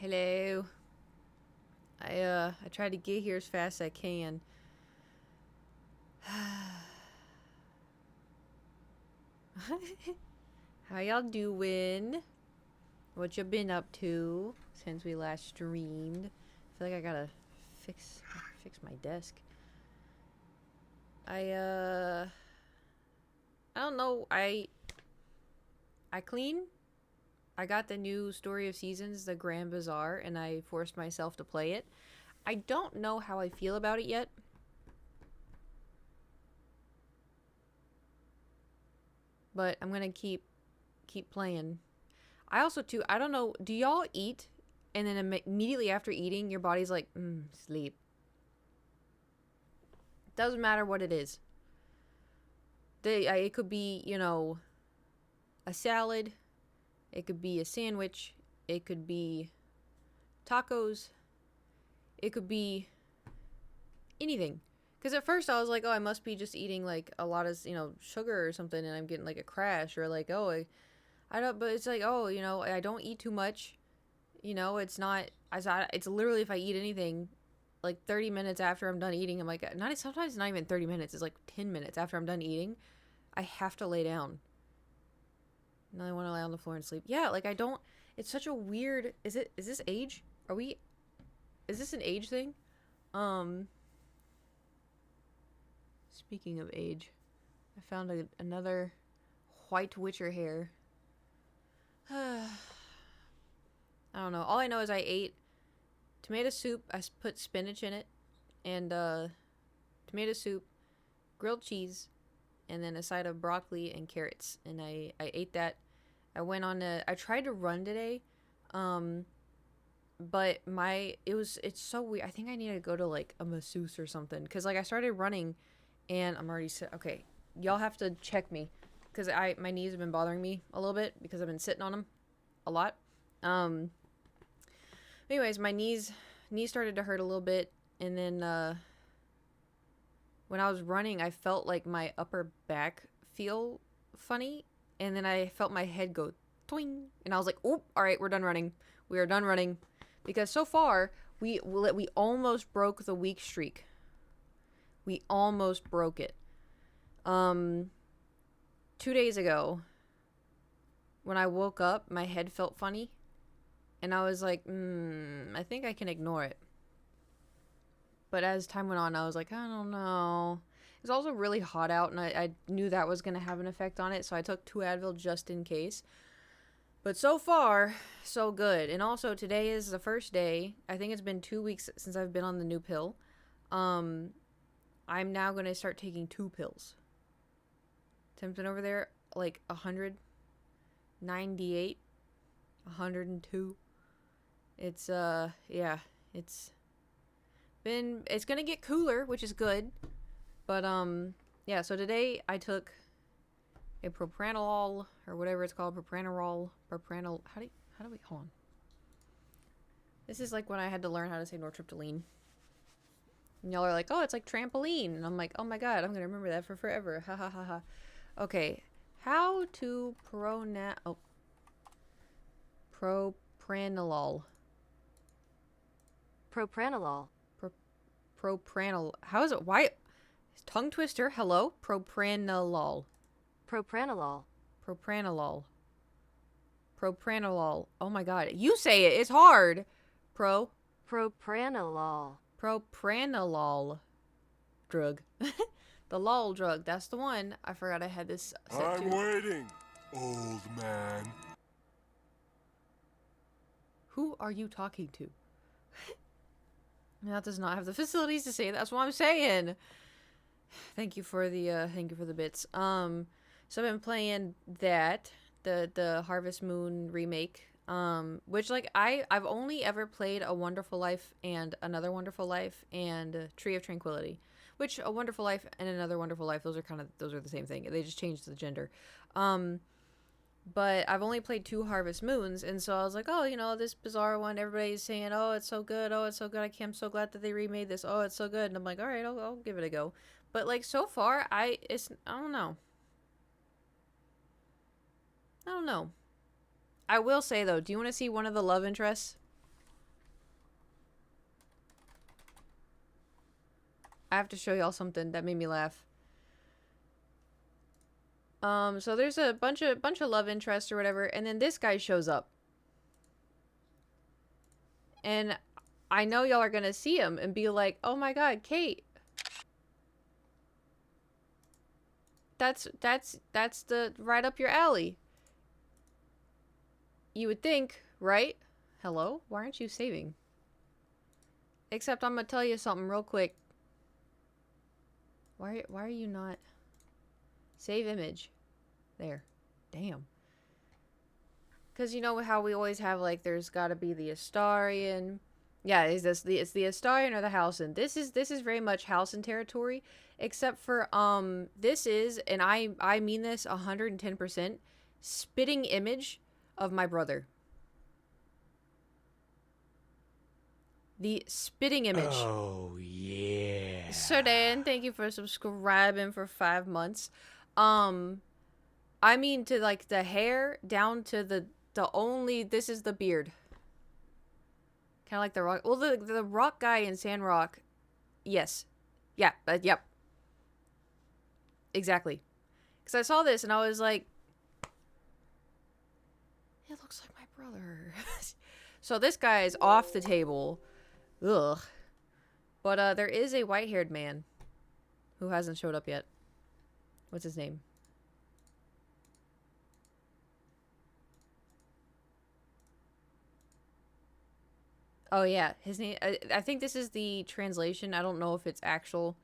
Hello. I tried to get here as fast as I can. How y'all doing? What you been up to since we last streamed? I feel like I gotta fix my desk. I don't know. I clean. I got the new Story of Seasons, the Grand Bazaar, and I forced myself to play it. I don't know how I feel about it yet. But I'm gonna keep playing. I also too, I don't know, do y'all eat and then immediately after eating your body's like, sleep? Doesn't matter what it is. It could be, you know, a salad. It could be a sandwich. It could be tacos. It could be anything. Because at first I was like, oh, I must be just eating like a lot of, you know, sugar or something and I'm getting like a crash, or like, oh, I don't, but it's like, oh, you know, I don't eat too much. You know, it's not, it's literally if I eat anything, like 30 minutes after I'm done eating, I'm like, sometimes not even 30 minutes, it's like 10 minutes after I'm done eating, I have to lay down. Now I want to lie on the floor and sleep. Yeah, like I don't, it's such a weird, is this age? Is this an age thing? Speaking of age, I found another white witcher hair. I don't know. All I know is I ate tomato soup. I put spinach in it, and tomato soup, grilled cheese, and then a side of broccoli and carrots. And I ate that. I tried to run today, but it's so weird. I think I need to go to like a masseuse or something, because like I started running, and I'm already okay. Y'all have to check me, because my knees have been bothering me a little bit because I've been sitting on them a lot. Anyways, my knees started to hurt a little bit, and then when I was running, I felt like my upper back feel funny, and then I felt my head go twing, and I was like, "Oh, all right, we're done running. We are done running," because so far we almost broke the week streak. We almost broke it. 2 days ago, when I woke up, my head felt funny, And I was like, I think I can ignore it. But as time went on, I was like, I don't know. It's also really hot out, and I knew that was going to have an effect on it, so I took 2 Advil just in case. But so far, so good. And also, today is the first day. I think it's been 2 weeks since I've been on the new pill. I'm now going to start taking 2 pills. Tempting over there, like 198, 102. It's, yeah, it's gonna get cooler, which is good. But, yeah, so today I took a propranolol, or whatever it's called, how do we, hold on. This is like when I had to learn how to say nortriptyline. And y'all are like, oh, it's like trampoline. And I'm like, oh my god, I'm gonna remember that for forever. Ha ha ha ha. Okay, how to propranolol. Propranolol. Propranolol. How is it? Why? Tongue twister. Hello? Propranolol. Propranolol. Propranolol. Propranolol. Oh my god. You say it. It's hard. Propranolol. Propranolol. Drug. The lol drug. That's the one. I forgot I had this set too. I'm waiting, old man. Who are you talking to? That does not have the facilities to say that. That's what I'm saying. Thank you for the bits. So I've been playing that, the Harvest Moon remake. Which like I've only ever played A Wonderful Life and Another Wonderful Life and Tree of Tranquility. Which A Wonderful Life and Another Wonderful Life, those are the same thing. They just changed the gender. But I've only played 2 Harvest Moons, and so I was like, oh, you know, this bizarre one, everybody's saying, oh, it's so good, oh, it's so good, I'm so glad that they remade this, oh, it's so good, and I'm like, alright, I'll give it a go. But, like, so far, I don't know. I will say, though, do you want to see one of the love interests? I have to show y'all something that made me laugh. So there's a bunch of love interests or whatever, and then this guy shows up. And I know y'all are gonna see him and be like, oh my god, Kate. That's the right up your alley. You would think, right? Hello? Why aren't you saving? Except I'm gonna tell you something real quick. Why are you not... Save image. There. Damn. Because you know how we always have, like, there's gotta be the Astarian. Yeah, it's the Astarian or the Halcyon. This is very much Halcyon territory. Except for, this is, and I mean this 110%, spitting image of my brother. The spitting image. Oh, yeah. So Dan, thank you for subscribing for 5 months. I mean to like the hair down to the only, this is the beard. Kind of like the rock. Well, the rock guy in Sandrock. Yes. Yeah, yep. Exactly. Because I saw this and I was like, it looks like my brother. So this guy is off the table. Ugh. But there is a white-haired man who hasn't showed up yet. What's his name? Oh yeah, his name. I think this is the translation. I don't know if it's actual.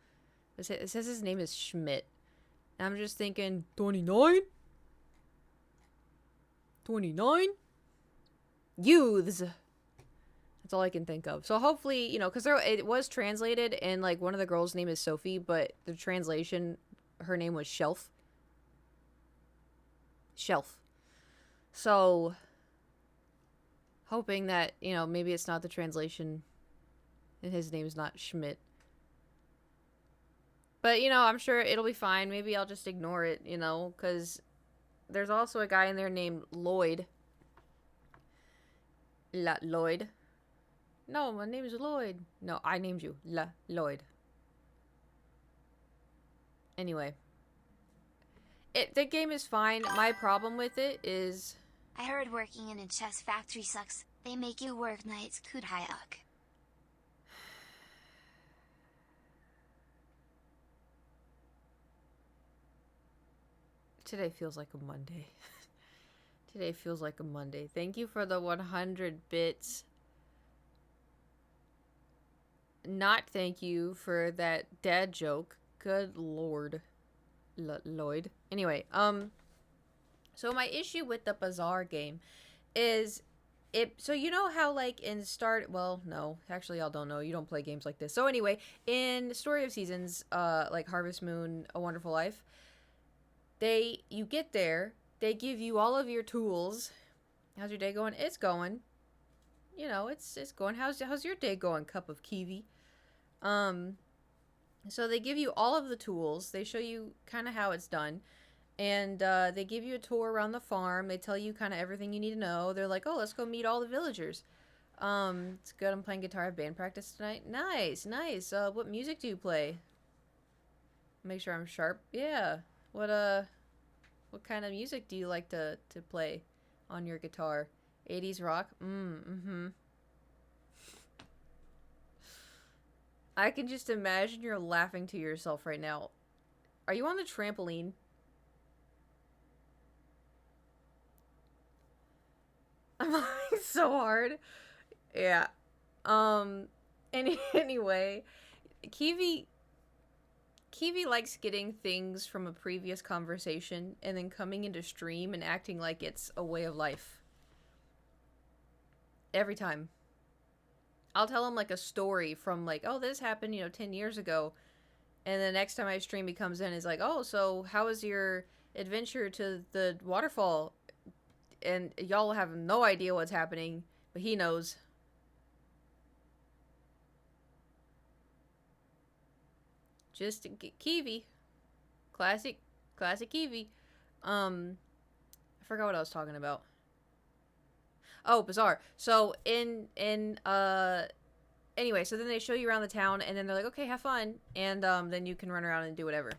It says his name is Schmidt. And I'm just thinking 29. 29 youths. That's all I can think of. So hopefully, you know, because it was translated, and like one of the girls' name is Sophie, but the translation, her name was Shelf. So, hoping that, you know, maybe it's not the translation, and his name is not Schmidt. But, you know, I'm sure it'll be fine. Maybe I'll just ignore it, you know, because there's also a guy in there named Lloyd. Lloyd. No, my name is Lloyd. No, I named you. Lloyd. Anyway. The game is fine. My problem with it is... I heard working in a chess factory sucks. They make you work nights, Kudhayak. Today feels like a Monday. Today feels like a Monday. Thank you for the 100 bits. Not thank you for that dad joke. Good lord. Lloyd. Anyway, so my issue with the Bazaar game is so you know how like in well, no, actually y'all don't know. You don't play games like this. So anyway, in Story of Seasons, like Harvest Moon, A Wonderful Life, you get there, they give you all of your tools. How's your day going? It's going. You know, it's going. How's your day going, cup of kiwi? So they give you all of the tools. They show you kind of how it's done. And they give you a tour around the farm. They tell you kind of everything you need to know. They're like, oh, let's go meet all the villagers. It's good. I'm playing guitar. I have band practice tonight. Nice, nice. What music do you play? Make sure I'm sharp. Yeah. What kind of music do you like to play on your guitar? 80s rock? Mm-hmm. I can just imagine you're laughing to yourself right now. Are you on the trampoline? I'm laughing so hard. Yeah. Anyway, Kiwi likes getting things from a previous conversation and then coming into stream and acting like it's a way of life. Every time. I'll tell him like a story from like, oh, this happened, 10 years ago. And the next time I stream, he comes in, is like, oh, so how was your adventure to the waterfall? And y'all have no idea what's happening, but he knows. Just Kiwi. Classic Kiwi. I forgot what I was talking about. Oh, Bazaar. So anyway, so then they show you around the town, and then they're like, okay, have fun, and then you can run around and do whatever.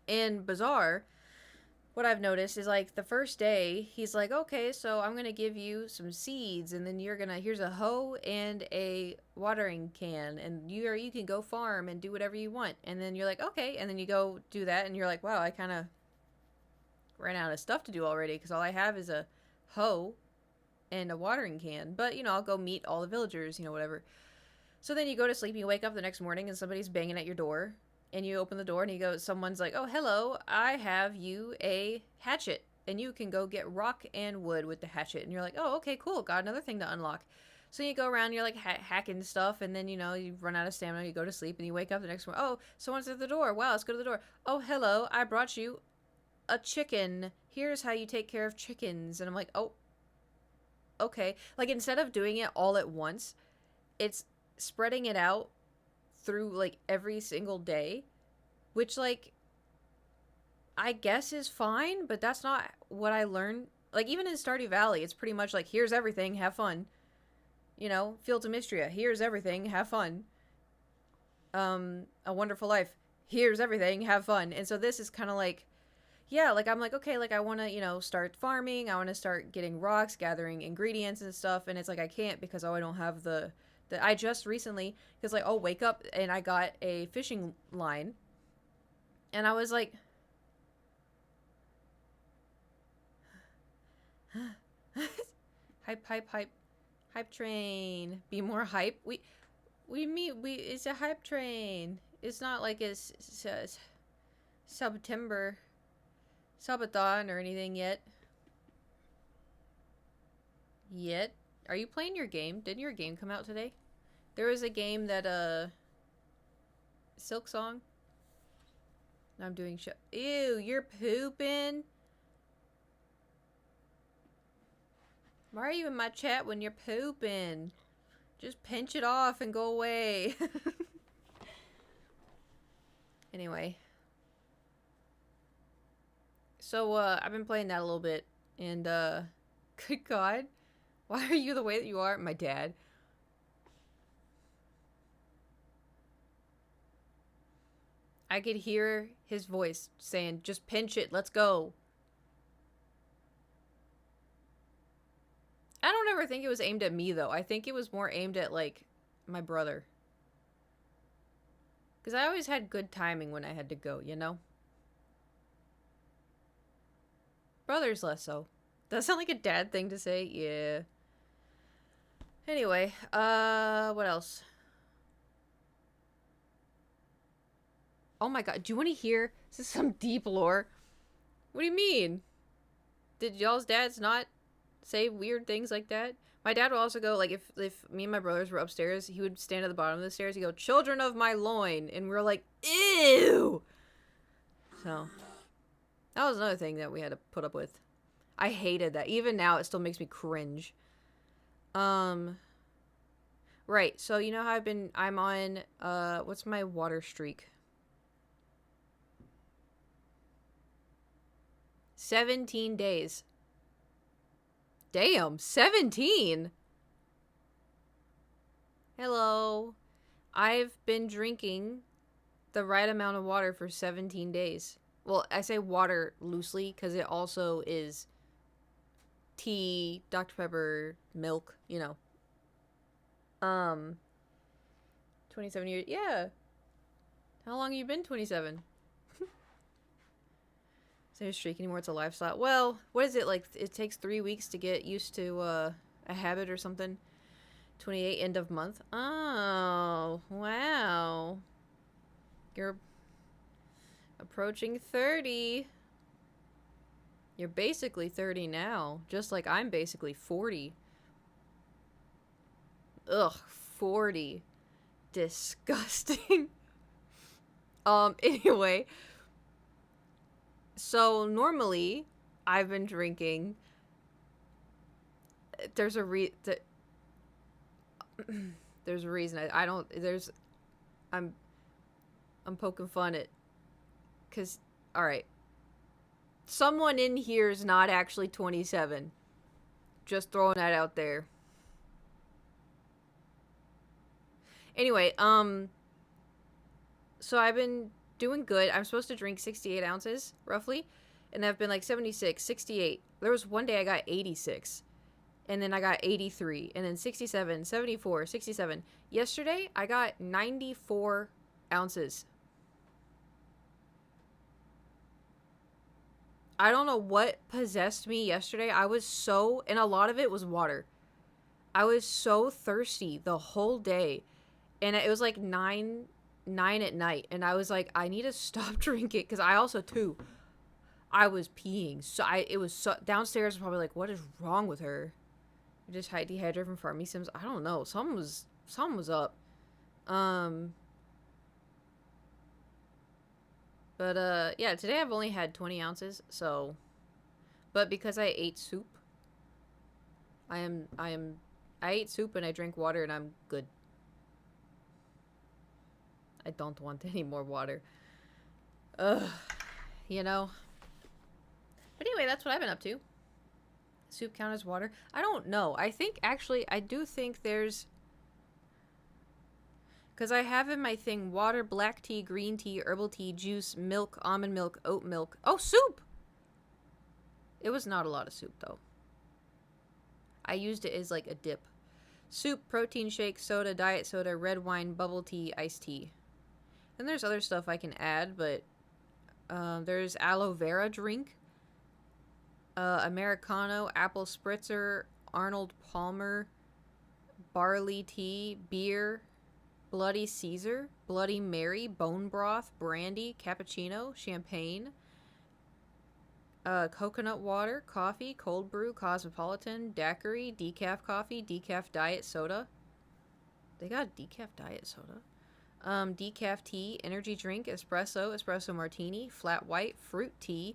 In Bazaar, what I've noticed is like the first day, he's like, okay, so I'm gonna give you some seeds, and then here's a hoe and a watering can, and you can go farm and do whatever you want. And then you're like, okay, and then you go do that, and you're like, wow, I kind of ran out of stuff to do already because all I have is a hoe and a watering can. But I'll go meet all the villagers, whatever. So then you go to sleep, and you wake up the next morning, and somebody's banging at your door. And you open the door, and someone's like, oh, hello, I have you a hatchet. And you can go get rock and wood with the hatchet. And you're like, oh, okay, cool, got another thing to unlock. So you go around, you're like hacking stuff, and then, you run out of stamina, you go to sleep, and you wake up the next morning. Oh, someone's at the door. Wow, let's go to the door. Oh, hello, I brought you a chicken. Here's how you take care of chickens. And I'm like, oh, okay. Like, instead of doing it all at once, it's spreading it out through like every single day, which like I guess is fine, but that's not what I learned. Like, even in Stardew Valley, it's pretty much like, here's everything, have fun. Fields of Mistria, here's everything, have fun. A Wonderful Life, here's everything, have fun. And so this is kind of like, yeah, like I'm like, okay, like I want to, start farming, I want to start getting rocks, gathering ingredients and stuff, and it's like I can't because I don't have the I just recently, because like, I'll wake up and I got a fishing line, and I was like, hype train, be more hype. It's a hype train. It's not like it's September, subathon or anything yet. Are you playing your game? Didn't your game come out today? There was a game that, Silk Song? I'm doing Ew, you're pooping? Why are you in my chat when you're pooping? Just pinch it off and go away. Anyway. So, I've been playing that a little bit, and, good God. Why are you the way that you are? My dad. I could hear his voice saying, just pinch it, let's go. I don't ever think it was aimed at me, though. I think it was more aimed at, like, my brother. Because I always had good timing when I had to go, you know? Brothers less so. Does that sound like a dad thing to say? Yeah. Anyway, what else? Oh my god, do you want to hear? This is some deep lore. What do you mean? Did y'all's dads not say weird things like that? My dad would also go, like, if me and my brothers were upstairs, he would stand at the bottom of the stairs, he'd go, "Children of my loin," and we're like, ew! So, that was another thing that we had to put up with. I hated that. Even now, it still makes me cringe. Right, so you know how I'm on, what's my water streak? 17 days. Damn, 17? Hello. I've been drinking the right amount of water for 17 days. Well, I say water loosely because it also is tea, Dr. Pepper, milk, you know. 27 years. Yeah. How long have you been 27? It's not a streak anymore, it's a lifestyle. Well, what is it, like, it takes 3 weeks to get used to a habit or something? 28, end of month. Oh, wow. You're approaching 30. You're basically 30 now, just like I'm basically 40. Ugh, 40. Disgusting. Anyway. So, normally, I've been drinking... There's a there's a reason. I don't... There's... I'm poking fun at... Because, alright. Someone in here is not actually 27. Just throwing that out there. Anyway, so I've been doing good. I'm supposed to drink 68 ounces, roughly. And I've been like 76, 68. There was one day I got 86. And then I got 83. And then 67, 74, 67. Yesterday, I got 94 ounces. I don't know what possessed me yesterday. I was so... And a lot of it was water. I was so thirsty the whole day. And it was like 9 at night. And I was like, I need to stop drinking. Because I also, too, I was peeing. So it was so... Downstairs was probably like, what is wrong with her? Just dehydrated from Farmy Sims. I don't know. Something was up. But, yeah, today I've only had 20 ounces, so... But because I ate soup, I ate soup and I drank water and I'm good. I don't want any more water. Ugh. You know? But anyway, that's what I've been up to. Soup count as water? I don't know. I think, actually, I do think there's... Because I have in my thing water, black tea, green tea, herbal tea, juice, milk, almond milk, oat milk. Oh, soup! It was not a lot of soup, though. I used it as, like, a dip. Soup, protein shake, soda, diet soda, red wine, bubble tea, iced tea. And there's other stuff I can add, but there's aloe vera drink. Americano, apple spritzer, Arnold Palmer, barley tea, beer, Bloody Caesar, Bloody Mary, bone broth, brandy, cappuccino, champagne, coconut water, coffee, cold brew, cosmopolitan, daiquiri, decaf coffee, decaf diet soda. They got decaf diet soda. Decaf tea, energy drink, espresso martini, flat white, fruit tea,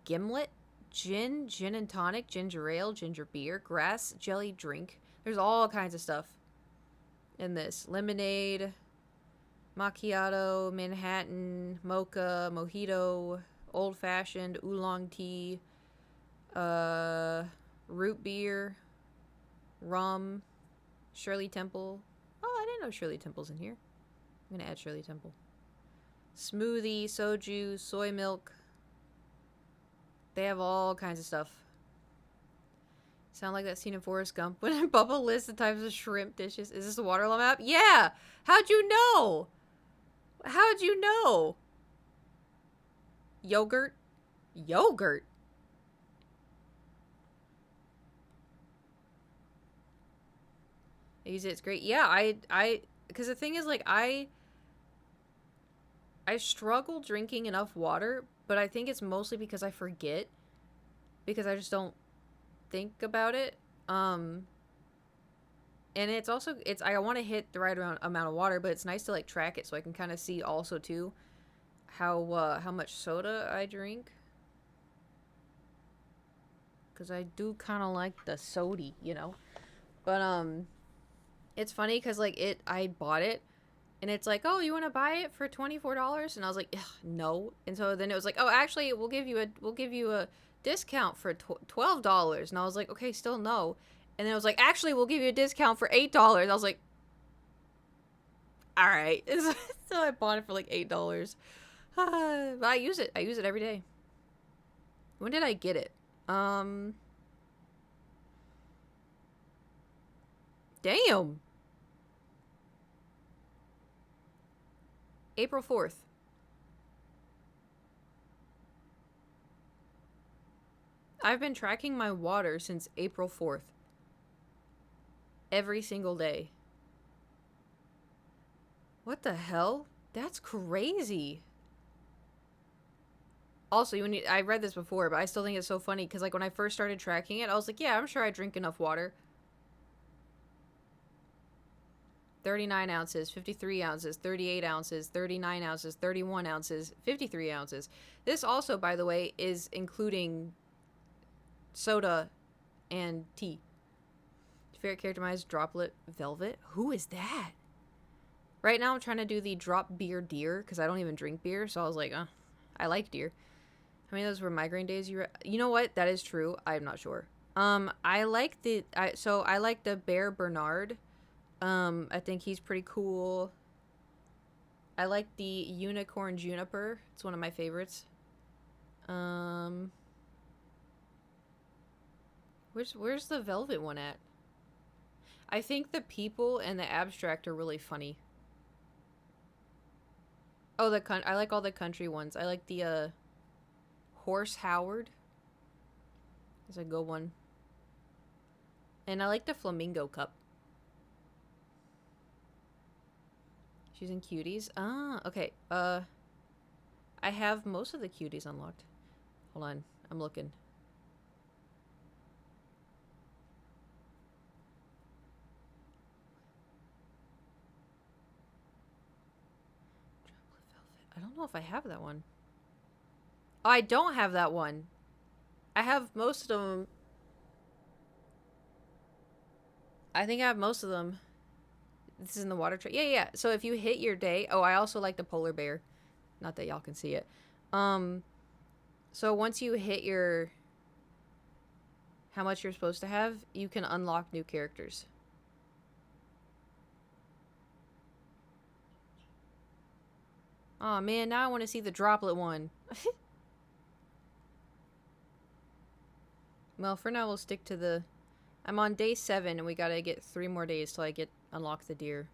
gimlet, gin and tonic, ginger ale, ginger beer, grass jelly drink. There's all kinds of stuff in this. Lemonade, macchiato, Manhattan, mocha, mojito, old fashioned, oolong tea, root beer, rum, Shirley Temple. Oh, I didn't know Shirley Temple's in here. I'm gonna add Shirley Temple. Smoothie, soju, soy milk. They have all kinds of stuff. Sound like that scene in Forrest Gump when Bubba lists the types of shrimp dishes. Is this a watermelon map? Yeah! How'd you know? How'd you know? Yogurt? Yogurt? I use it, it's great. Yeah, because the thing is, like, I struggle drinking enough water, but I think it's mostly because I forget. Because I just don't think about it. And it's also, I want to hit the right amount of water, but it's nice to, like, track it so I can kind of see also, too, how much soda I drink. Because I do kind of like the sody, you know? But, it's funny because, like, I bought it, and it's like, oh, you want to buy it for $24? And I was like, no. And so then it was like, oh, actually, we'll give you a discount for $12. And I was like, okay, still no. And then it was like, actually, we'll give you a discount for $8. I was like, all right. So I bought it for like $8. But I use it. I use it every day. When did I get it? Damn. April 4th. I've been tracking my water since April 4th. Every single day. What the hell? That's crazy. Also, I read this before, but I still think it's so funny because, like, when I first started tracking it, I was like, yeah, I'm sure I drink enough water. 39 ounces, 53 ounces, 38 ounces, 39 ounces, 31 ounces, 53 ounces. This also, by the way, is including soda and tea. Favorite character mine is Droplet Velvet. Who is that? Right now I'm trying to do the drop beer deer because I don't even drink beer, so I was like, I like deer. How many of those were migraine days you know what? That is true. I'm not sure. I like the Bear Bernard. I think he's pretty cool. I like the Unicorn Juniper. It's one of my favorites. Where's the Velvet one at? I think the people and the abstract are really funny. Oh, I like all the country ones. I like the Horse Howard. That's a good one. And I like the Flamingo Cup. She's in cuties. Ah, okay. I have most of the cuties unlocked. Hold on. I'm looking. I don't know if I have that one. Oh, I don't have that one. I have most of them. I think I have most of them. This is in the water tray. Yeah. So if you hit your day... Oh, I also like the polar bear. Not that y'all can see it. So once you hit your... how much you're supposed to have, you can unlock new characters. Oh man, now I want to see the droplet one. Well, for now we'll stick to the... I'm on day 7 and we gotta get 3 more days till I unlock the deer.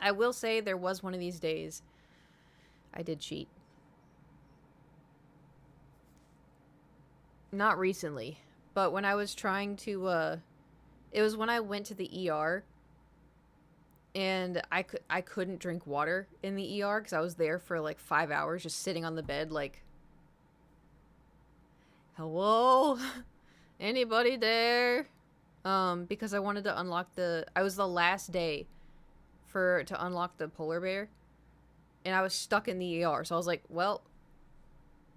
I will say there was one of these days I did cheat. Not recently, but when I was trying to it was when I went to the ER and I couldn't drink water in the ER because I was there for like 5 hours just sitting on the bed like, hello? Anybody there? Because I wanted to unlock I was the last day to unlock the polar bear, and I was stuck in the ER, so I was like, well,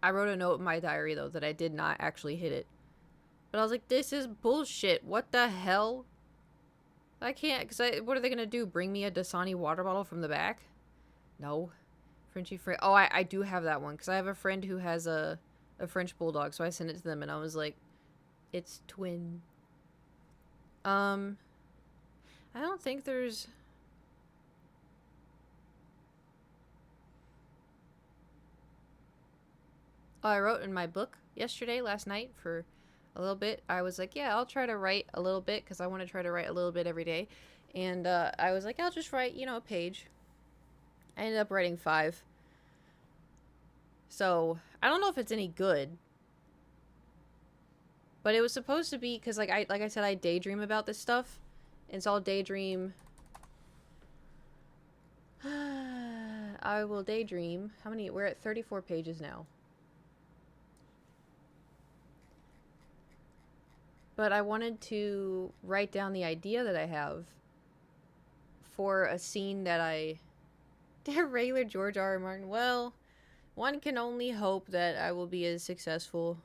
I wrote a note in my diary, though, that I did not actually hit it. But I was like, this is bullshit. What the hell? I can't, because what are they going to do? Bring me a Dasani water bottle from the back? No. Frenchie friend. Oh, I do have that one, because I have a friend who has a French bulldog, so I sent it to them, and I was like, it's twin. I don't think there's... Oh, I wrote in my book? last night, for a little bit. I was like, yeah, I'll try to write a little bit because I want to try to write a little bit every day. And I was like, I'll just write, a page. I ended up writing 5. So I don't know if it's any good. But it was supposed to be, because like I said, I daydream about this stuff. And so I'll daydream. I will daydream. How many? We're at 34 pages now. But I wanted to write down the idea that I have for a scene that I... Regular George R.R. Martin. Well, one can only hope that I will be as successful.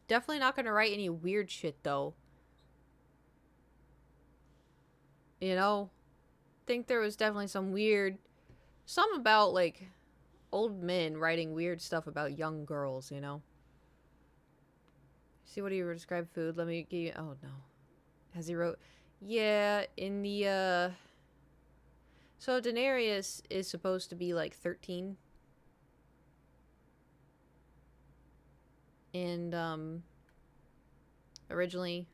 Definitely not going to write any weird shit, though. Think there was definitely some weird... Some about, like, old men writing weird stuff about young girls, See what he described food. Let me give you... Oh, no. Has he wrote... Yeah, in the, So Daenerys is supposed to be, like, 13. And, originally.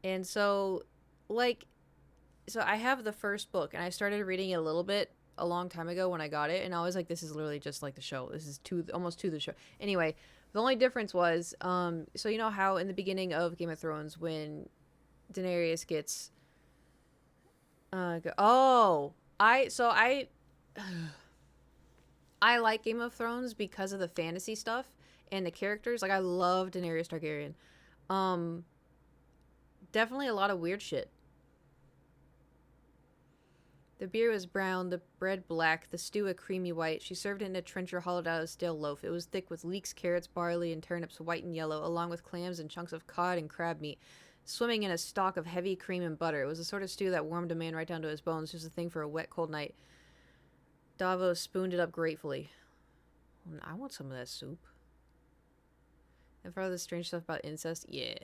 And so, like... So I have the first book, and I started reading it a little bit a long time ago when I got it, and I was like, this is literally just like the show. This is almost to the show. Anyway, the only difference was, so you know how in the beginning of Game of Thrones, when Daenerys gets, I like Game of Thrones because of the fantasy stuff and the characters. Like, I love Daenerys Targaryen. Definitely a lot of weird shit. The beer was brown, the bread black, the stew a creamy white. She served it in a trencher hollowed out of a stale loaf. It was thick with leeks, carrots, barley, and turnips, white and yellow, along with clams and chunks of cod and crab meat, swimming in a stock of heavy cream and butter. It was the sort of stew that warmed a man right down to his bones, just a thing for a wet, cold night. Davos spooned it up gratefully. I want some of that soup. And for all the strange stuff about incest, yeah.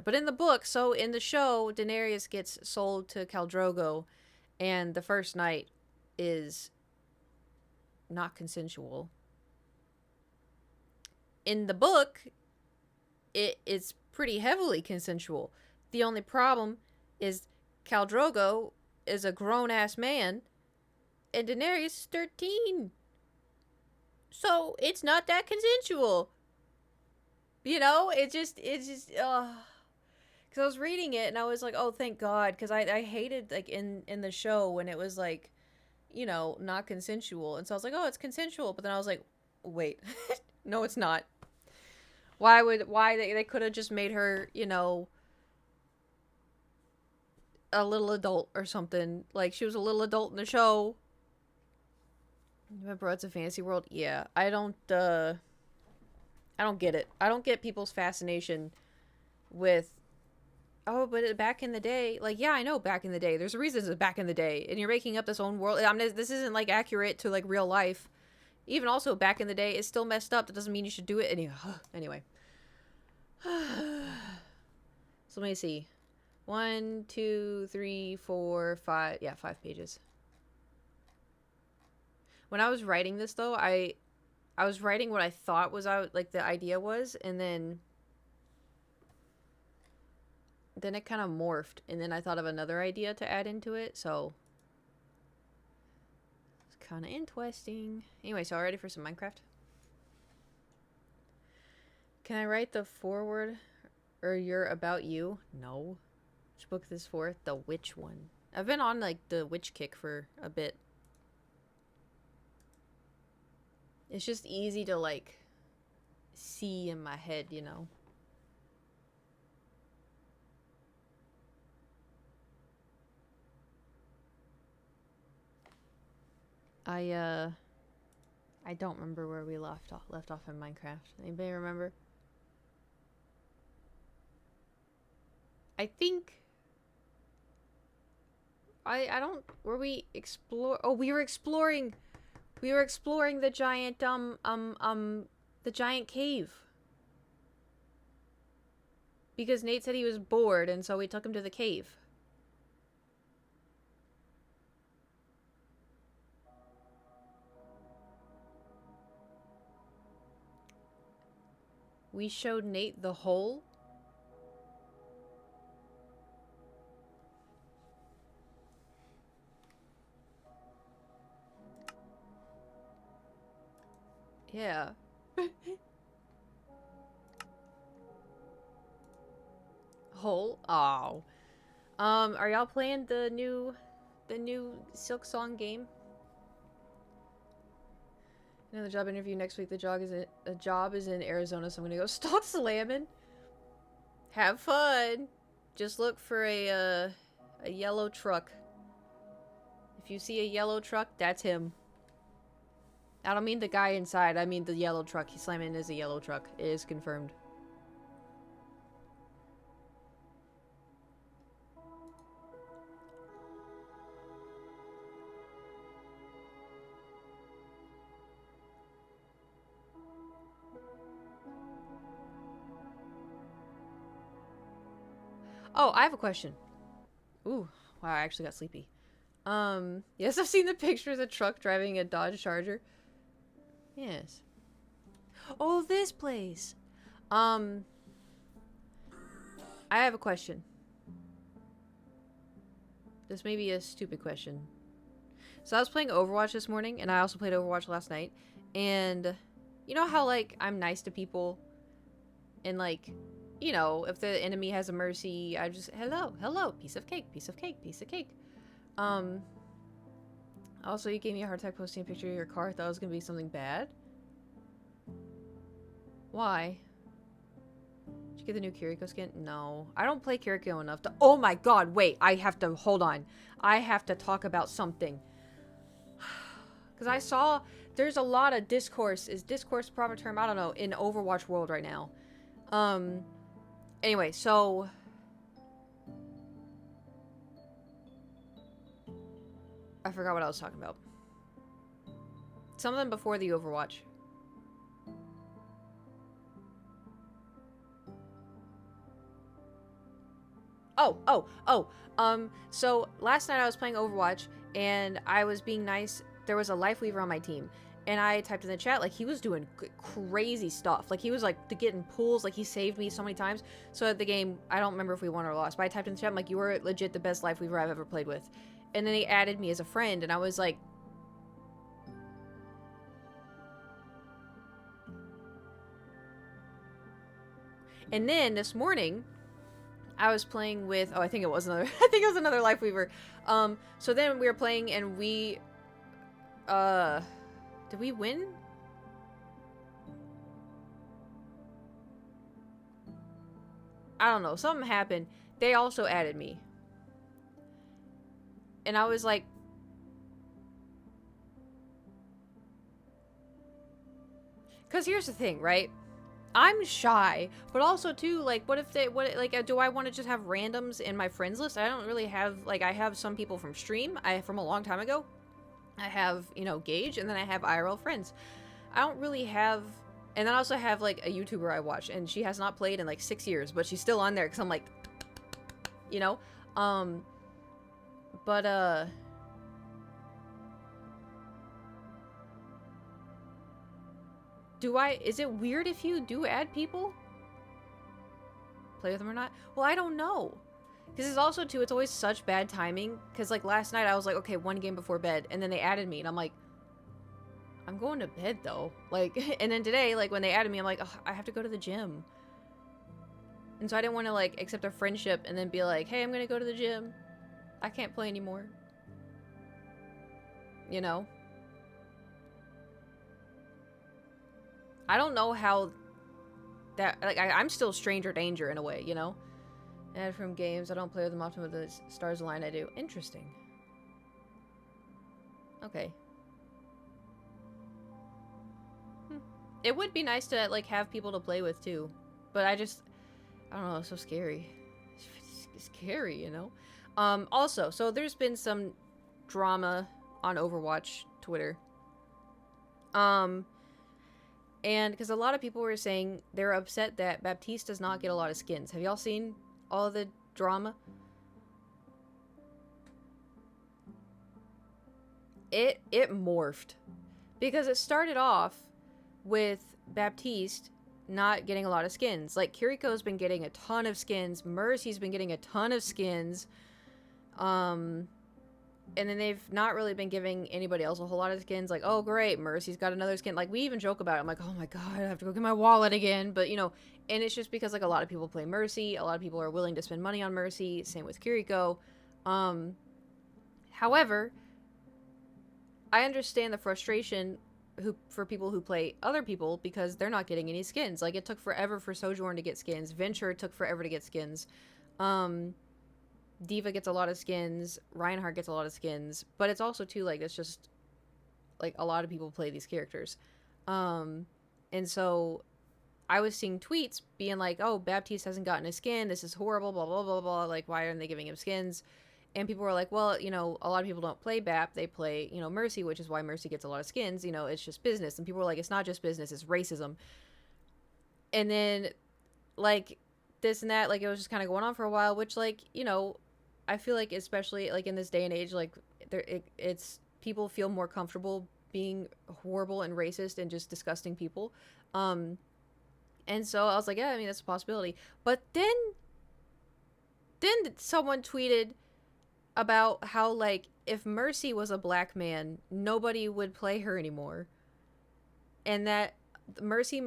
But in the book, so in the show, Daenerys gets sold to Khal Drogo, and the first night is not consensual. In the book, it's pretty heavily consensual. The only problem is Khal Drogo is a grown-ass man, and Daenerys is 13. So, it's not that consensual. It's just, because I was reading it and I was like, oh, thank God, because I hated, like, in the show when it was, like, not consensual, and so I was like, oh, it's consensual, but then I was like, wait, no, it's not. Why they could have just made her, a little adult or something, like, she was a little adult in the show. Remember, it's a fantasy world? Yeah, I don't get it. I don't get people's fascination with, oh, but back in the day, like, yeah, I know back in the day. There's a reason it's back in the day, and you're making up this own world. This isn't, like, accurate to, like, real life. Even also, back in the day, it's still messed up. That doesn't mean you should do it. Anyway. So let me see. 1, 2, 3, 4, 5. Yeah, 5 pages. When I was writing this, though, I was writing what I thought was the idea was, and then it kind of morphed, and then I thought of another idea to add into it, so it's kind of interesting. Anyway, so ready for some Minecraft? Can I write the foreword or your about you? No. Which book is this for? The witch one. I've been on, like, the witch kick for a bit. It's just easy to, like, see in my head, I don't remember where we left off in Minecraft. Anybody remember? I think I don't, were we explore? Oh, we were exploring the giant the giant cave. Because Nate said he was bored, and so we took him to the cave. We showed Nate the hole. Yeah. Hole? Oh. Are y'all playing the new Silk Song game? Another job interview next week. The job is in Arizona, so I'm gonna go stop slamming. Have fun. Just look for a yellow truck. If you see a yellow truck, that's him. I don't mean the guy inside. I mean the yellow truck. He's slamming is a yellow truck. It is confirmed. Oh, I have a question. Ooh, wow, I actually got sleepy. Yes, I've seen the picture of the truck driving a Dodge Charger. Yes. Oh, this place. I have a question. This may be a stupid question. So I was playing Overwatch this morning, and I also played Overwatch last night. And you know how, like, I'm nice to people? And, like, you know, if the enemy has a mercy, I just, hello, hello, piece of cake, piece of cake, piece of cake. Also, you gave me a heart attack posting a picture of your car. I thought it was gonna be something bad. Why? Did you get the new Kiriko skin? No. I don't play Kiriko enough to— oh my god, wait, I have to— hold on. I have to talk about something. Because I saw there's a lot of discourse. Is discourse the proper term? I don't know. In Overwatch world right now. Anyway, so I forgot what I was talking about. Something before the Overwatch. So last night I was playing Overwatch and I was being nice. There was a life weaver on my team. And I typed in the chat, like, he was doing crazy stuff. Like, he was, like, getting pulls. Like, he saved me so many times. So at the game, I don't remember if we won or lost. But I typed in the chat, I'm like, you were legit the best life weaver I've ever played with. And then he added me as a friend. And I was like... And then this morning, I was playing with... oh, I think it was another... I think it was another life weaver. So then we were playing and we... did we win? I don't know. Something happened. They also added me. And I was like... because here's the thing, right? I'm shy, but also too, like, what if they, do I want to just have randoms in my friends list? I don't really have, like, I have some people from stream, from a long time ago. I have, you know, Gage, and then I have IRL friends. I don't really have, and then I also have, like, a YouTuber I watch, and she has not played in, like, 6 years, but she's still on there, because I'm like, you know? Is it weird if you do add people? Play with them or not? Well, I don't know. Because it's also, too, it's always such bad timing. Because, like, last night I was like, okay, one game before bed. And then they added me. And I'm like, I'm going to bed, though. Like, and then today, like, when they added me, I'm like, oh, I have to go to the gym. And so I didn't want to, like, accept a friendship and then be like, hey, I'm going to go to the gym. I can't play anymore. You know? I don't know how that, like, I'm still stranger danger in a way, you know? And from games, I don't play with them often, with the stars align I do. Interesting. Okay. It would be nice to, like, have people to play with, too. But I don't know, it's so scary. It's scary, you know? Also, so there's been some drama on Overwatch Twitter. And because a lot of people were saying they're upset that Baptiste does not get a lot of skins. Have y'all seen all of the drama? It morphed. Because it started off with Baptiste not getting a lot of skins. Like, Kiriko's been getting a ton of skins. Mercy's been getting a ton of skins. And then they've not really been giving anybody else a whole lot of skins. Like, oh, great, Mercy's got another skin. Like, we even joke about it. I'm like, oh my god, I have to go get my wallet again. But, you know, and it's just because, like, a lot of people play Mercy. A lot of people are willing to spend money on Mercy. Same with Kiriko. However, I understand the frustration for people who play other people because they're not getting any skins. Like, it took forever for Sojourn to get skins. Venture took forever to get skins. Diva gets a lot of skins. Reinhardt gets a lot of skins. But it's also, too, like, it's just, like, a lot of people play these characters. And so I was seeing tweets being like, oh, Baptiste hasn't gotten a skin. This is horrible, blah, blah, blah, blah. Like, why aren't they giving him skins? And people were like, well, you know, a lot of people don't play BAP. They play, you know, Mercy, which is why Mercy gets a lot of skins. You know, it's just business. And people were like, it's not just business. It's racism. And then, like, this and that, like, it was just kind of going on for a while, which, like, you know, I feel like especially, like, in this day and age, like, it's people feel more comfortable being horrible and racist and just disgusting people. And so I was like, yeah, I mean, that's a possibility. But then someone tweeted about how, like, if Mercy was a black man, nobody would play her anymore. And that Mercy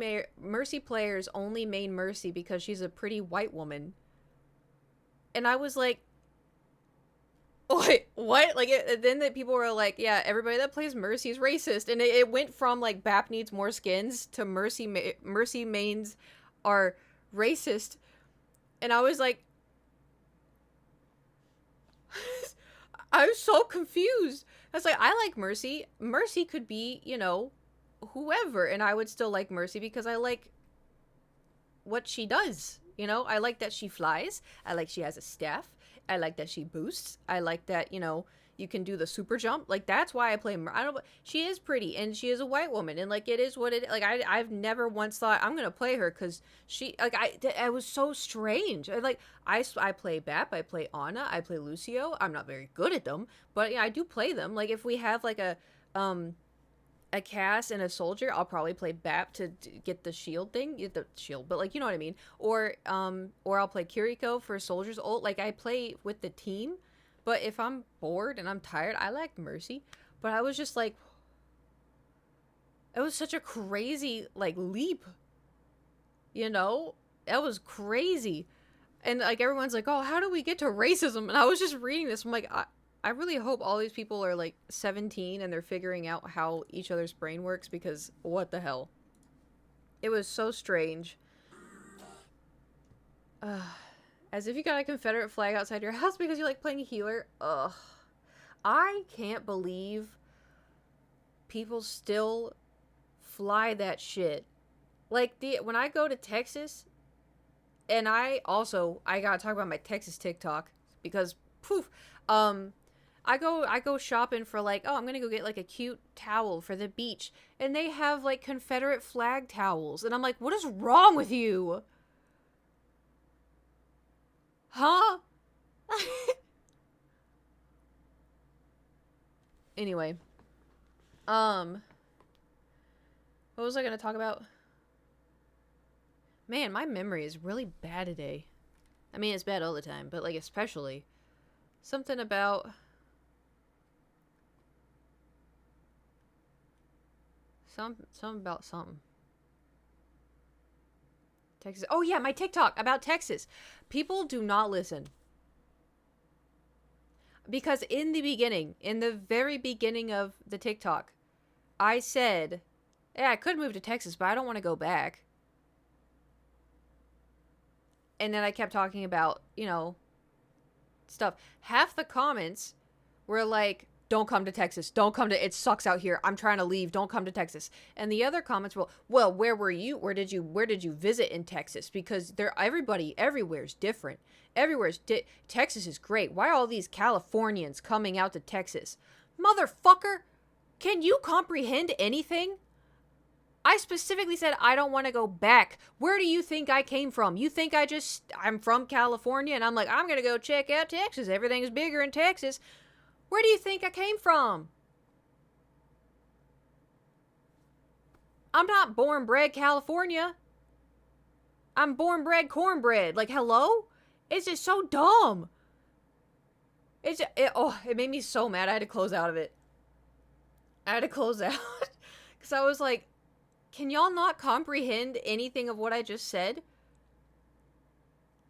players only main Mercy because she's a pretty white woman. And I was like, wait, what? Like, then that people were like, yeah, everybody that plays Mercy is racist. And it went from, like, BAP needs more skins to Mercy mains are racist. And I was like, I was so confused. I was like, I like Mercy. Mercy could be, you know, whoever. And I would still like Mercy because I like what she does. You know, I like that she flies. I like she has a staff. I like that she boosts. I like that, you know, you can do the super jump. Like, that's why I play I don't. She is pretty, and she is a white woman, and, like, it is what it. Like, I've never once thought I'm gonna play her because she. Like, I was so strange. I play BAP. I play Ana. I play Lucio. I'm not very good at them, but yeah, I do play them. Like, if we have like a Cass and a soldier, I'll probably play BAP to get the shield thing, the shield, but, like, you know what I mean. Or I'll play Kiriko for soldier's ult. Like, I play with the team. But if I'm bored and I'm tired, I like Mercy. But I was just like, it was such a crazy, like, leap. You know? That was crazy. And, like, everyone's like, oh, how do we get to racism? And I was just reading this. I'm like, I really hope all these people are, like, 17 and they're figuring out how each other's brain works, because what the hell? It was so strange. As if you got a Confederate flag outside your house because you like playing healer. Ugh. I can't believe people still fly that shit. Like, when I go to Texas, and I gotta talk about my Texas TikTok, because, poof, I go shopping for, like, oh, I'm gonna go get, like, a cute towel for the beach, and they have, like, Confederate flag towels, and I'm like, what is wrong with you? Huh? Anyway. What was I gonna talk about? Man, my memory is really bad today. I mean, it's bad all the time, but, like, especially. Something about... Something about something. Texas. Oh, yeah, my TikTok about Texas. People do not listen. Because in the very beginning of the TikTok, I said, yeah, I could move to Texas, but I don't want to go back. And then I kept talking about, you know, stuff. Half the comments were like, don't come to Texas. Don't come to, it sucks out here. I'm trying to leave. Don't come to Texas. And the other comments were, well, where were you? Where did you visit in Texas? Because everybody everywhere is different. Texas is great. Why are all these Californians coming out to Texas? Motherfucker, can you comprehend anything? I specifically said I don't want to go back. Where do you think I came from? You think I'm from California and I'm like, I'm going to go check out Texas. Everything's bigger in Texas. Where do you think I came from? I'm not born bred California. I'm born bred cornbread. Like, hello? It's just so dumb. It made me so mad. I had to close out of it. I had to close out. Because I was like, can y'all not comprehend anything of what I just said?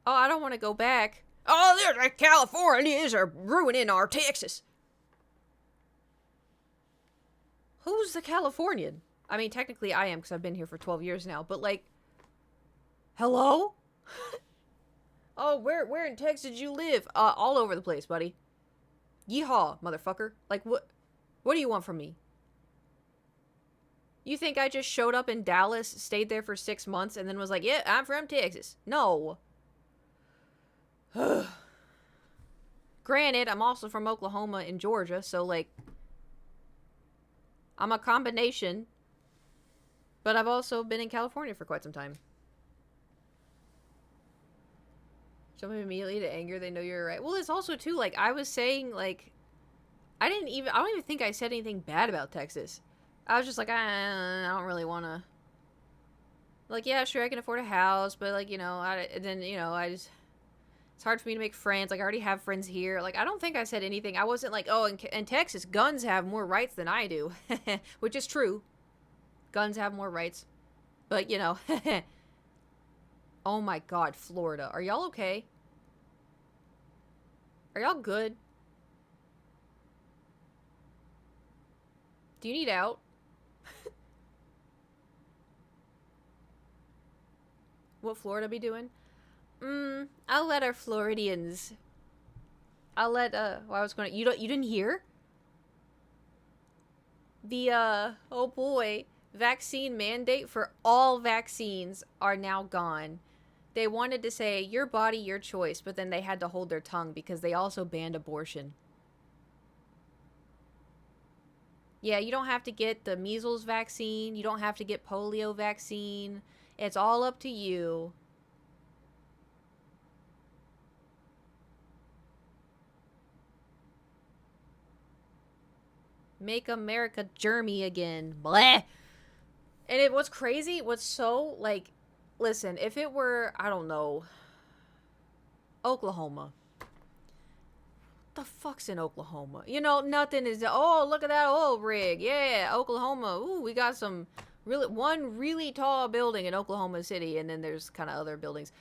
Oh, I don't want to go back. Oh, the Californians are ruining our Texas. Who's the Californian? I mean, technically I am because I've been here for 12 years now. But like, hello? Oh, where in Texas did you live? All over the place, buddy. Yeehaw, motherfucker. Like, what do you want from me? You think I just showed up in Dallas, stayed there for 6 months, and then was like, yeah, I'm from Texas? No. Granted, I'm also from Oklahoma and Georgia, so, like, I'm a combination. But I've also been in California for quite some time. Jump immediately to anger, they know you're right. Well, it's also, too, like, I was saying, like, I don't even think I said anything bad about Texas. I was just like, I don't really want to. Like, yeah, sure, I can afford a house, but, like, it's hard for me to make friends. Like, I already have friends here. Like, I don't think I said anything. I wasn't like, oh, in Texas, guns have more rights than I do. Which is true. Guns have more rights. But, oh my god, Florida. Are y'all okay? Are y'all good? Do you need out? What Florida be doing? I'll let our Floridians. I was gonna. You didn't hear? The oh boy, vaccine mandate for all vaccines are now gone. They wanted to say your body, your choice, but then they had to hold their tongue because they also banned abortion. Yeah, you don't have to get the measles vaccine. You don't have to get polio vaccine. It's all up to you. Make America germy again. Bleh. And what's crazy, what's so, like, listen, if it were, I don't know, Oklahoma. The fuck's in Oklahoma? Nothing is, oh, look at that oil rig. Yeah, Oklahoma. Ooh, we got one really tall building in Oklahoma City, and then there's kind of other buildings.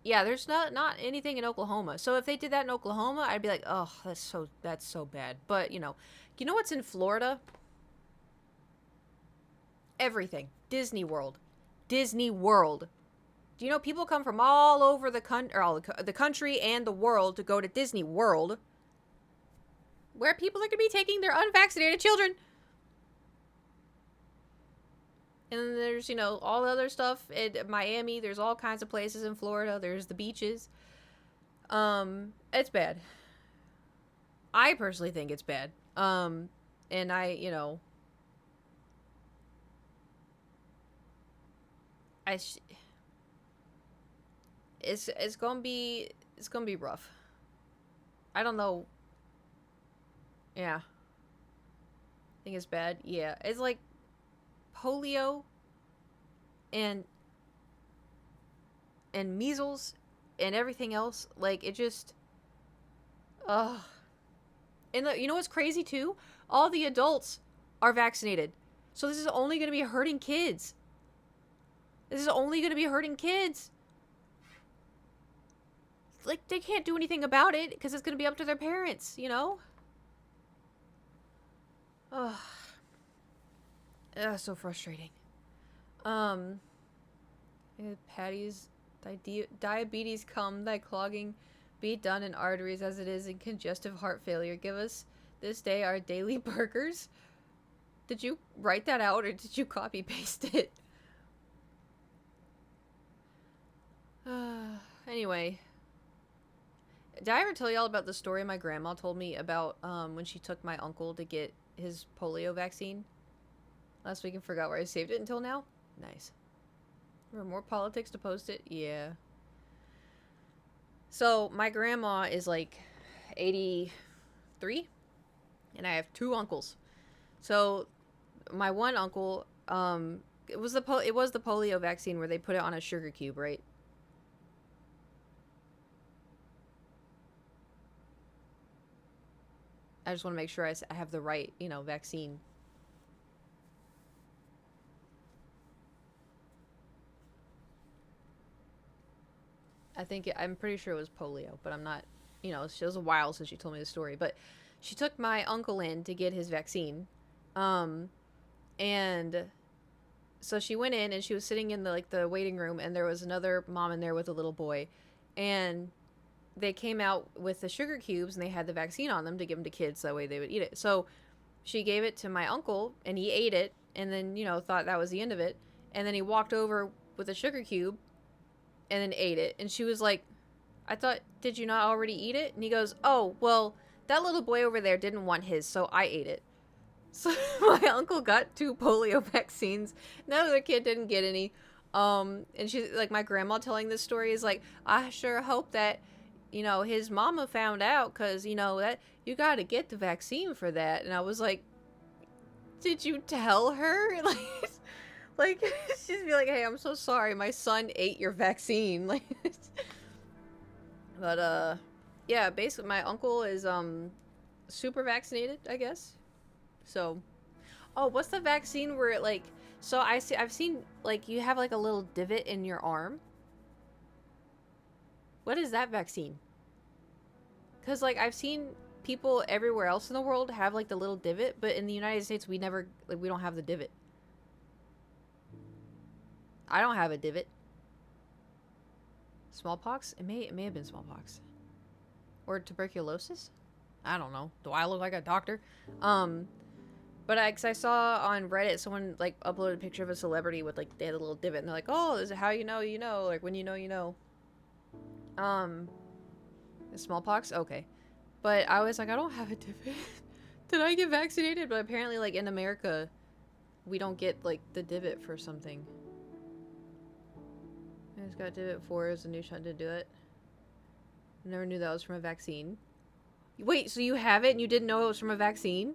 Yeah, there's not anything in Oklahoma. So if they did that in Oklahoma, I'd be like, oh, that's so bad. But, you know what's in Florida? Everything. Disney World. Disney World. Do you know people come from all over the country and the world to go to Disney World, where people are going to be taking their unvaccinated children? And then there's, all the other stuff in Miami. There's all kinds of places in Florida. There's the beaches. It's bad. I personally think it's bad. And it's gonna be rough. I don't know. Yeah. I think it's bad. Yeah. It's like polio and measles and everything else. Like, it just ugh. And you know what's crazy too? All the adults are vaccinated. So this is only going to be hurting kids. Like, they can't do anything about it because it's going to be up to their parents, Ugh. So frustrating. Patty's diabetes come, thy clogging be done in arteries as it is in congestive heart failure. Give us this day our daily burgers. Did you write that out or did you copy paste it? Anyway. Did I ever tell y'all about the story my grandma told me about when she took my uncle to get his polio vaccine? Last week and forgot where I saved it until now? Nice. There were more politics to post it? Yeah. So, my grandma is like 83, and I have two uncles. So, my one uncle it was the polio vaccine where they put it on a sugar cube, right? I just want to make sure I have the right, you know, vaccine. I'm pretty sure it was polio, but I'm not, you know, it was a while since she told me the story. But she took my uncle in to get his vaccine. And so she went in and she was sitting in the waiting room, and there was another mom in there with a little boy. And they came out with the sugar cubes and they had the vaccine on them to give them to kids so that way they would eat it. So she gave it to my uncle and he ate it and then, you know, thought that was the end of it. And then he walked over with a sugar cube and then ate it. And she was like, did you not already eat it? And he goes, oh, well, that little boy over there didn't want his, so I ate it. So my uncle got 2 polio vaccines. No other kid didn't get any. And she's like, my grandma telling this story is like, I sure hope that, you know, his mama found out, because, you know, that you got to get the vaccine for that. And I was like, did you tell her? Like she'd be like, hey, I'm so sorry, my son ate your vaccine. Like, but yeah, basically my uncle is super vaccinated, I guess. So, oh, what's the vaccine where it like, so I've seen like you have like a little divot in your arm. What is that vaccine? Because, like, I've seen people everywhere else in the world have, like, the little divot, but in the United States, we never, like, we don't have the divot. I don't have a divot. Smallpox? It may have been smallpox. Or tuberculosis? I don't know. Do I look like a doctor? But cause I saw on Reddit, someone, like, uploaded a picture of a celebrity with, like, they had a little divot, and they're like, oh, this is how you know, like, when you know, you know. Smallpox? Okay. But I was like, I don't have a divot. Did I get vaccinated? But apparently, like, in America, we don't get, like, the divot for something. I just got divot 4 as a new shot to do it. Never knew that was from a vaccine. Wait, so you have it and you didn't know it was from a vaccine?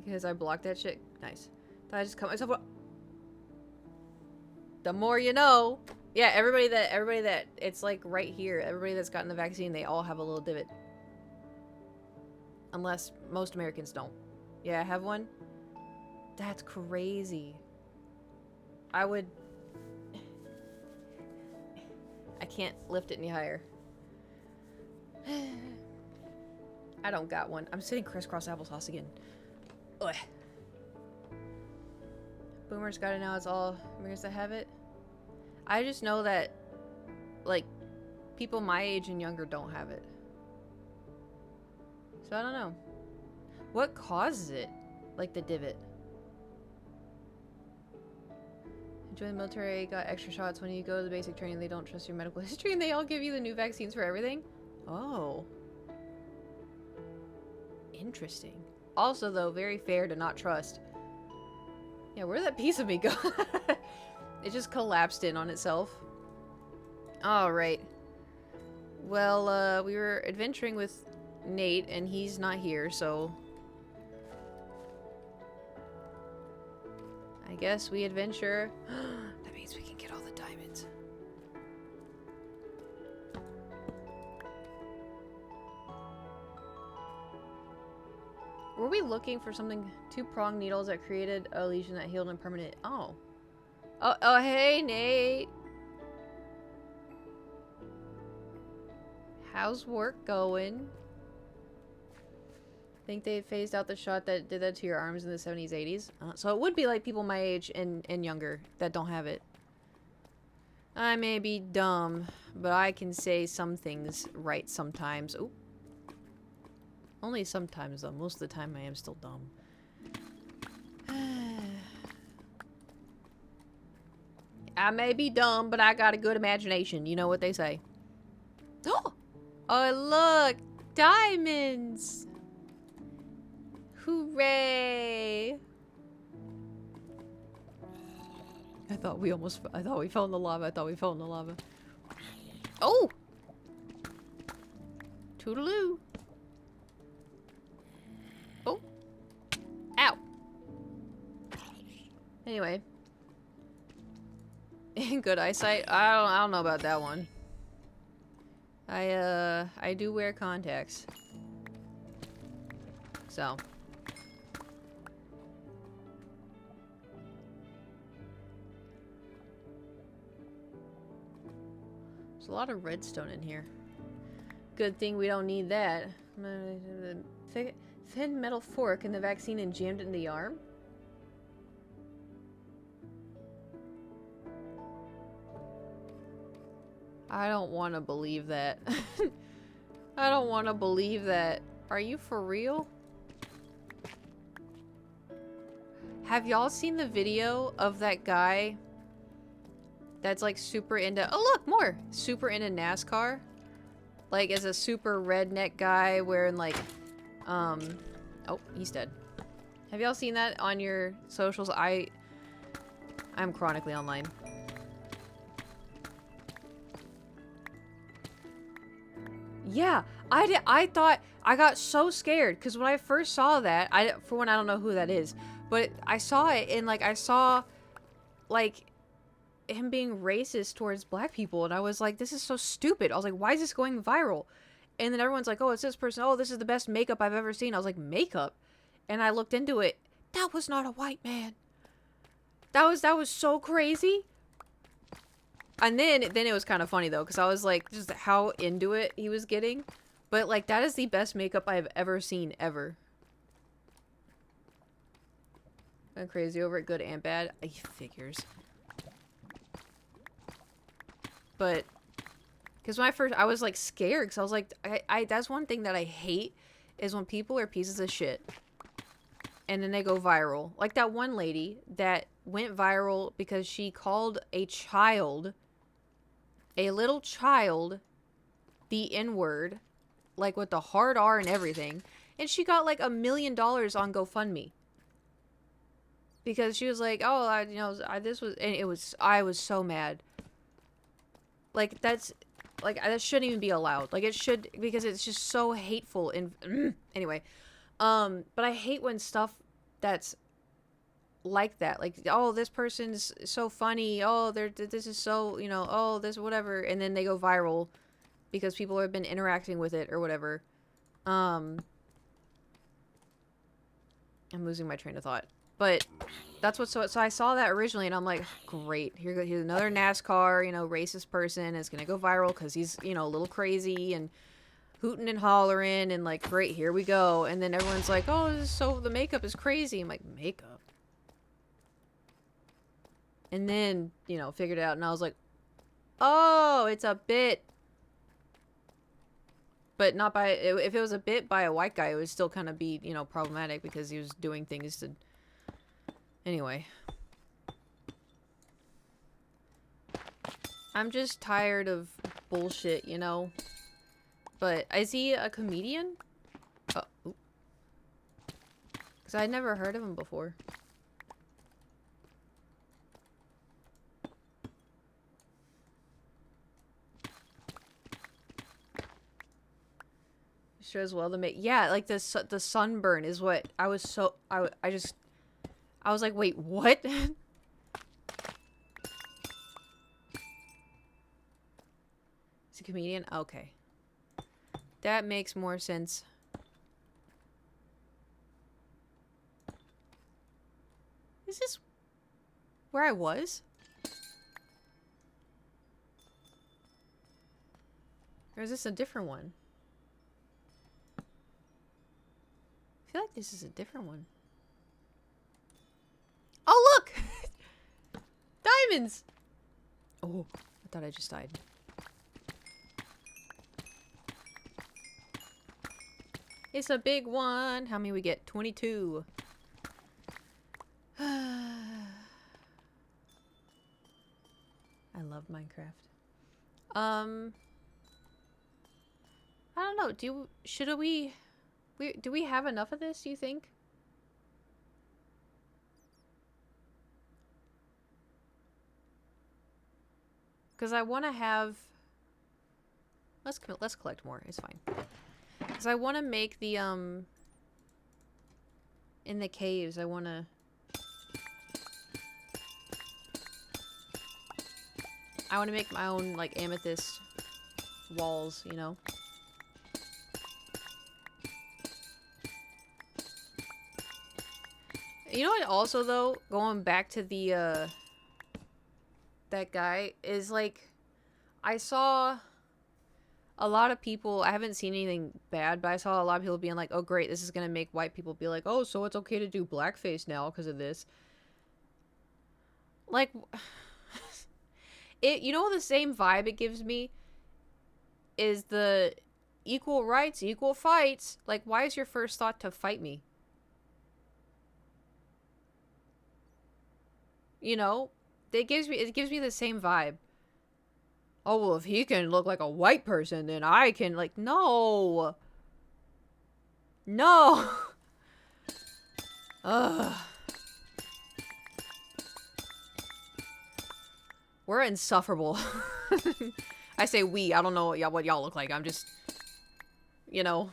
Because I blocked that shit? Nice. Thought I just cut myself up. The more you know. Yeah, everybody that it's like right here, everybody that's gotten the vaccine, they all have a little divot. Unless most Americans don't. Yeah, I have one. That's crazy. I can't lift it any higher. I don't got one. I'm sitting crisscross applesauce again. Ugh. Boomers got it now. It's all Americans that have it. I just know that, like, people my age and younger don't have it. So I don't know. What causes it? Like the divot. Join the military, got extra shots. When you go to the basic training, they don't trust your medical history and they all give you the new vaccines for everything? Oh. Interesting. Also, though, very fair to not trust. Yeah, where'd that piece of me go? It just collapsed in on itself. Alright. Well, we were adventuring with Nate, and he's not here, so... I guess we adventure... That means we can get all the diamonds. Were we looking for something? 2 prong needles that created a lesion that healed and permanent... Oh. Oh, hey, Nate. How's work going? Think they phased out the shot that did that to your arms in the 70s, 80s? So it would be like people my age and younger that don't have it. I may be dumb, but I can say some things right sometimes. Oop. Only sometimes, though. Most of the time I am still dumb. I may be dumb, but I got a good imagination. You know what they say. Oh! Oh, look! Diamonds! Hooray! I thought we fell in the lava. Oh! Toodaloo. Oh. Ow. Anyway. Good eyesight? I don't know about that one. I do wear contacts. So. There's a lot of redstone in here. Good thing we don't need that. Thin metal fork in the vaccine and jammed it in the arm? I don't want to believe that. I don't want to believe that. Are you for real? Have y'all seen the video of that guy that's like super into— oh look, more! Super into NASCAR? Like as a super redneck guy wearing like, oh, he's dead. Have y'all seen that on your socials? I'm chronically online. Yeah, I thought— I got so scared because when I first saw that, for one, I don't know who that is, but I saw it and like I saw like him being racist towards black people, and I was like, this is so stupid. I was like, why is this going viral? And then everyone's like, oh, it's this person. Oh, this is the best makeup I've ever seen. I was like, makeup? And I looked into it. That was not a white man. That was so crazy. And then it was kind of funny though, because I was like, just how into it he was getting. But like, that is the best makeup I've ever seen, ever. I'm crazy over it, good and bad. Figures. But, because when I was like scared, because I was like, that's one thing that I hate, is when people are pieces of shit. And then they go viral. Like that one lady that went viral because she called a child— a little child— the N-word, like with the hard R and everything, and she got like $1 million on GoFundMe because she was like, oh, this was— and it was— I was so mad. Like that's— like that shouldn't even be allowed. Like it should, because it's just so hateful and anyway. But I hate when stuff that's like that, like, oh, this person's so funny, oh, this is so, oh, this whatever, and then they go viral because people have been interacting with it or whatever. I'm losing my train of thought, but that's what— so I saw that originally and I'm like, great, here's another NASCAR racist person is gonna go viral because he's a little crazy and hooting and hollering, and like, great, here we go. And then everyone's like, oh, so the makeup is crazy. I'm like, makeup? And then, figured it out, and I was like, oh, it's a bit. But not by— if it was a bit by a white guy, it would still kind of be, problematic because he was doing things to— anyway. I'm just tired of bullshit, But, is he a comedian? Oh. Because I'd never heard of him before. Sure as well to make— yeah, like the sunburn is what I was so— I was like, wait, what? Is he a comedian? Okay. That makes more sense. Is this where I was? Or is this a different one? I feel like this is a different one. Oh, look! Diamonds! Oh, I thought I just died. It's a big one. How many we get? 22. I love Minecraft. I don't know. Do we have enough of this, do you think? Because I want to have— let's collect more. It's fine. Because I want to make the in the caves, I want to— I want to make my own, like, amethyst walls, you know? You know what also, though? Going back to the, that guy, is, like, I saw a lot of people, I haven't seen anything bad, but I saw a lot of people being like, oh, great, this is gonna make white people be like, oh, so it's okay to do blackface now because of this. Like, you know, the same vibe it gives me is the equal rights, equal fights. Like, why is your first thought to fight me? You know, it gives me the same vibe. Oh, well, if he can look like a white person, then I can, like, no. No. Ugh. We're insufferable. I say we. I don't know what y'all look like. I'm just, you know.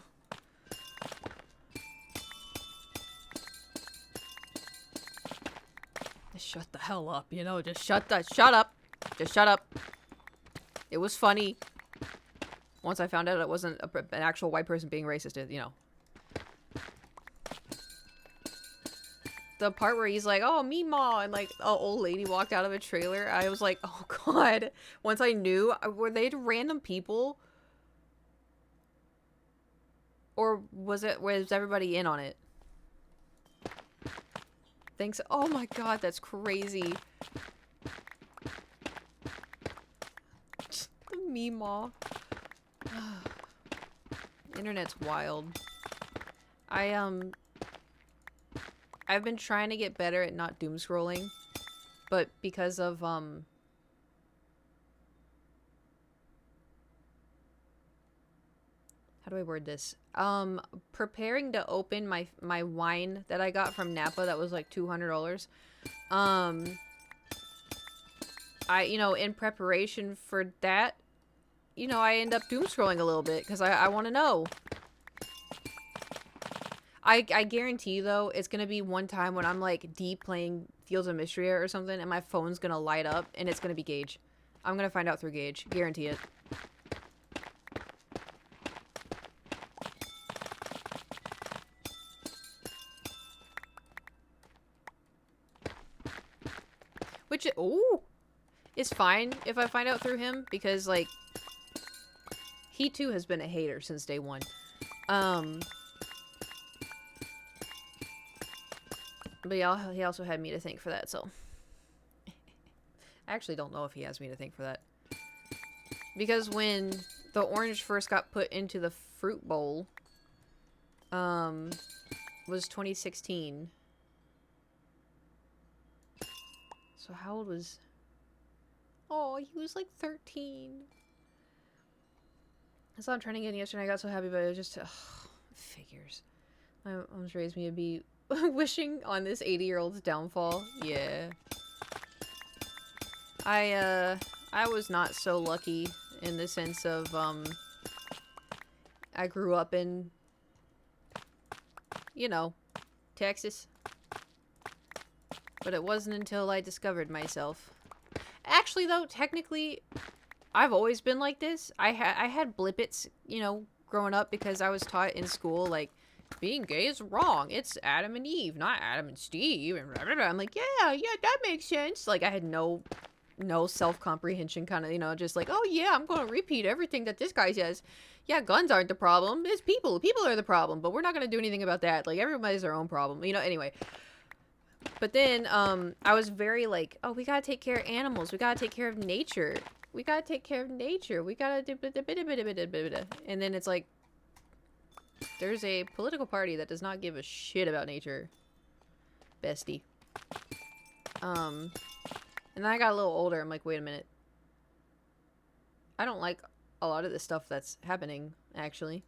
Just shut the hell up, you know. Just shut up. Just shut up. It was funny. Once I found out it wasn't an actual white person being racist, you know. The part where he's like, oh, Meemaw, and like, an old lady walked out of a trailer. I was like, oh, God. Once I knew, were they random people? Or was everybody in on it? Thanks. Oh, my God, that's crazy. Meemaw. Internet's wild. I've been trying to get better at not doom scrolling, but because of how do I word this? Preparing to open my wine that I got from Napa that was like $200. You know, in preparation for that, you know, I end up doom scrolling a little bit because I want to know. I guarantee you, though, it's going to be one time when I'm, like, deep playing Fields of Mystria or something, and my phone's going to light up, and it's going to be Gage. I'm going to find out through Gage. Guarantee it. Which, ooh, is fine if I find out through him, because, like, he, too, has been a hater since day one. But yeah, he also had me to thank for that, so. I actually don't know if he has me to thank for that. Because when the orange first got put into the fruit bowl, was 2016. So how old was... Oh, he was like 13. I saw him turning in yesterday, I got so happy, but it was just... figures. My mom's raised me to be... wishing on this 80-year-old's downfall. Yeah. I was not so lucky in the sense of, I grew up in, you know, Texas. But it wasn't until I discovered myself. Actually, though, technically, I've always been like this. I had blippets, you know, growing up because I was taught in school, like, being gay is wrong. It's Adam and Eve, not Adam and Steve. And blah, blah, blah. I'm like, yeah, that makes sense. Like, I had no self-comprehension, kind of, you know, just like, oh yeah, I'm going to repeat everything that this guy says. Yeah, guns aren't the problem. It's people. People are the problem, but we're not going to do anything about that. Like, everybody's their own problem, you know, anyway. But then, I was very like, oh, we got to take care of animals. We got to take care of nature. We got to take care of nature. We got to do... And then it's like, there's a political party that does not give a shit about nature. Bestie. And then I got a little older. I'm like, wait a minute. I don't like a lot of the stuff that's happening, actually.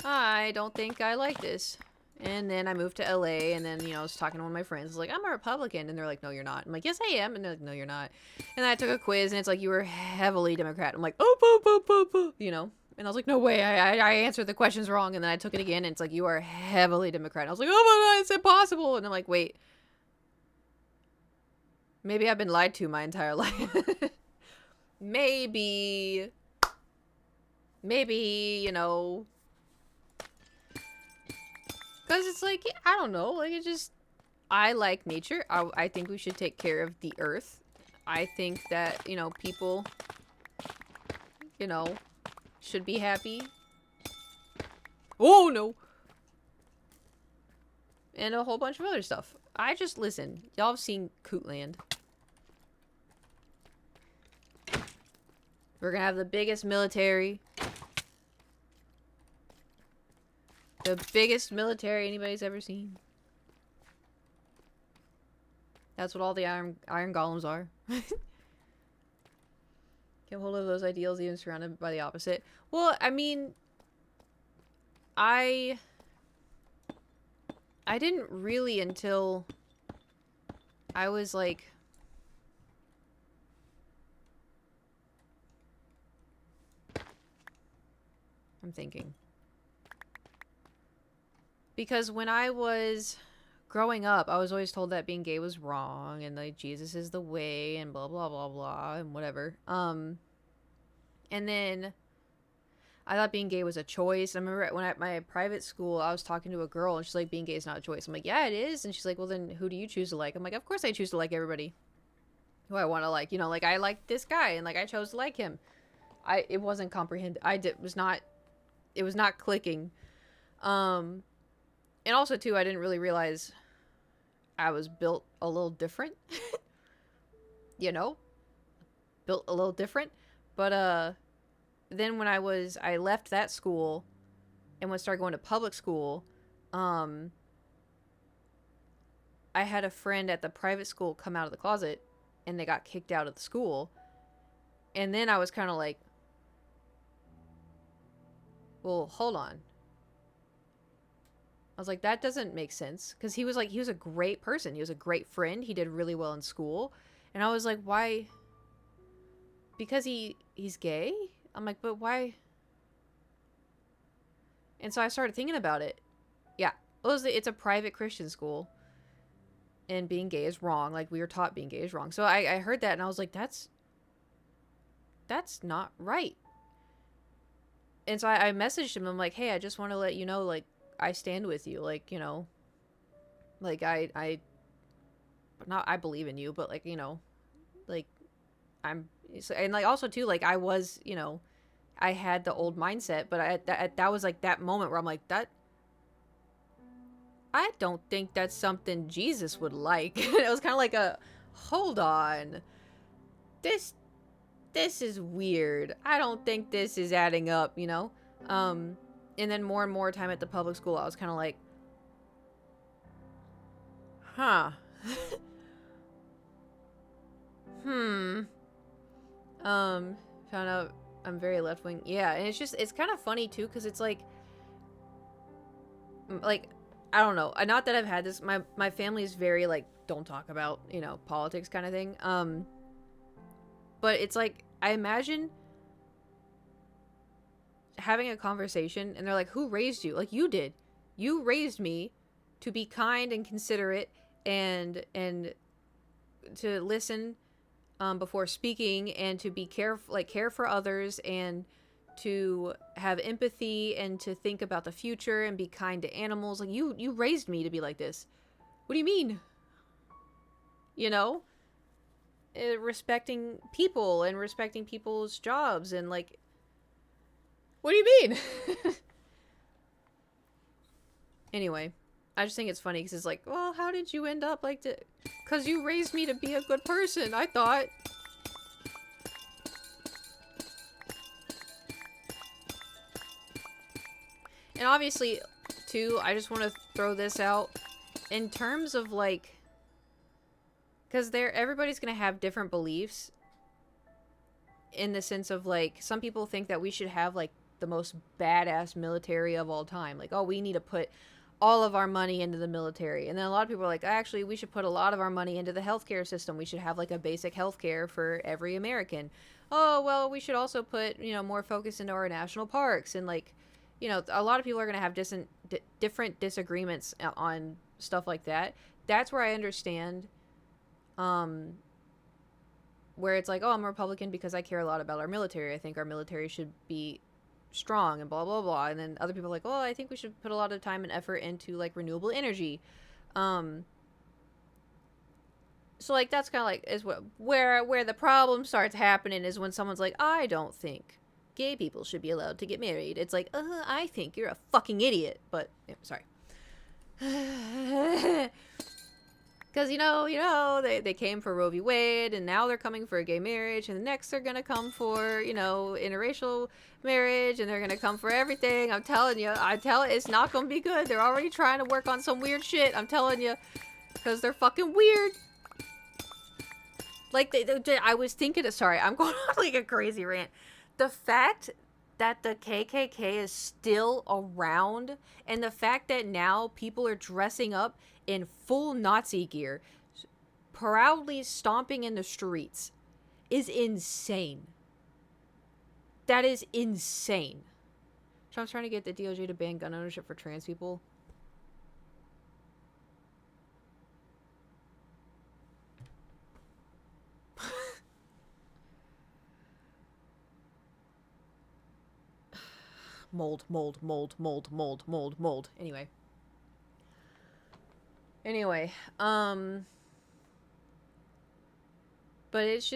I don't think I like this. And then I moved to LA, and then, you know, I was talking to one of my friends. I was like, I'm a Republican. And they're like, no, you're not. I'm like, yes, I am. And they're like, no, you're not. And then I took a quiz, and it's like, you were heavily Democrat. I'm like, oh, you know. And I was like, no way, I answered the questions wrong. And then I took it again, and it's like, you are heavily Democrat. And I was like, oh my God, it's impossible. And I'm like, wait. Maybe I've been lied to my entire life. maybe, you know, because it's like, I don't know, like, it just, I like nature. I think we should take care of the earth. I think that, you know, people, you know, should be happy. Oh, no. And a whole bunch of other stuff. I just, listen, y'all have seen Cootland. We're gonna have the biggest military. The biggest military anybody's ever seen. That's what all the iron golems are. Get hold of those ideals even surrounded by the opposite. Well, I mean, I didn't really until I was like I'm thinking. Because when I was growing up, I was always told that being gay was wrong and like Jesus is the way and blah blah blah blah and whatever. And then I thought being gay was a choice. I remember when at my private school, I was talking to a girl and she's like, being gay is not a choice. I'm like, yeah, it is. And she's like, well, then who do you choose to like? I'm like, of course I choose to like everybody who I want to like. You know, like I like this guy and like I chose to like him. It wasn't it was not clicking. And also too, I didn't really realize I was built a little different. You know, built a little different. But then when I left that school and when I started going to public school, I had a friend at the private school come out of the closet and they got kicked out of the school. And then I was kind of like, well, hold on. I was like, that doesn't make sense. Because he was a great person. He was a great friend. He did really well in school. And I was like, why? Because he's gay? I'm like, but why? And so I started thinking about it. Yeah. It's a private Christian school. And being gay is wrong. Like, we were taught being gay is wrong. So I heard that and I was like, that's not right. And so I messaged him. I'm like, hey, I just want to let you know, like, I stand with you. Like, you know, like, I believe in you, but, like, you know, like, and, like, also, too, like, I was, you know, I had the old mindset, but that was, like, that moment where I'm like, I don't think that's something Jesus would like. It was kind of like hold on. This is weird. I don't think this is adding up, you know? And then more and more time at the public school, I was kind of like, huh. Found out I'm very left-wing. Yeah, and it's kind of funny, too, because it's like, I don't know. Not that I've had this. My family is very, like, don't talk about, you know, politics kind of thing. But it's like, I imagine having a conversation and they're like, who raised you? Like, you did. You raised me to be kind and considerate and to listen before speaking and to be care for others and to have empathy and to think about the future and be kind to animals. Like, you raised me to be like this. What do you mean? You know? Respecting people and respecting people's jobs and, like, what do you mean? Anyway, I just think it's funny because it's like, well, how did you end up like that? Because you raised me to be a good person, I thought. And obviously, too, I just want to throw this out. In terms of, like, because everybody's going to have different beliefs in the sense of, like, some people think that we should have, like, the most badass military of all time. Like, oh, we need to put all of our money into the military. And then a lot of people are like, actually, we should put a lot of our money into the healthcare system. We should have, like, a basic healthcare for every American. Oh, well, we should also put, you know, more focus into our national parks. And, like, you know, a lot of people are going to have different disagreements on stuff like that. That's where I understand where it's like, oh, I'm a Republican because I care a lot about our military. I think our military should be strong and blah, blah, blah. And then other people are like, oh, I think we should put a lot of time and effort into, like, renewable energy. So, like, that's kind of like, is where the problem starts happening is when someone's like, I don't think gay people should be allowed to get married. It's like, I think you're a fucking idiot. But, yeah, sorry. Because, they came for Roe v. Wade, and now they're coming for a gay marriage, and next they're going to come for, interracial marriage, and they're going to come for everything. I'm telling you, it's not going to be good. They're already trying to work on some weird shit, I'm telling you, because they're fucking weird. Like, I was thinking, sorry, I'm going on like a crazy rant. The fact that the KKK is still around, and the fact that now people are dressing up in full Nazi gear, proudly stomping in the streets, is insane. That is insane. Trump's trying to get the DOJ to ban gun ownership for trans people. Mold. Anyway, but it's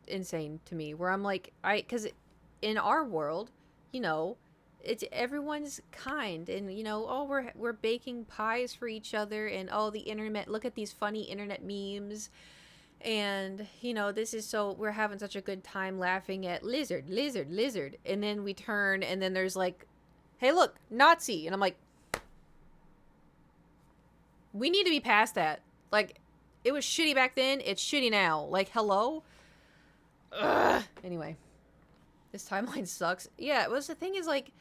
insane to me, where I'm like, because in our world, it's everyone's kind, and oh, we're baking pies for each other, and oh, the internet, look at these funny internet memes, and this is so, we're having such a good time laughing at lizard, and then we turn, and then there's like, hey, look, Nazi, and I'm like, we need to be past that. Like, it was shitty back then, it's shitty now. Like, hello? Ugh. Anyway, this timeline sucks. Yeah, the thing is, like,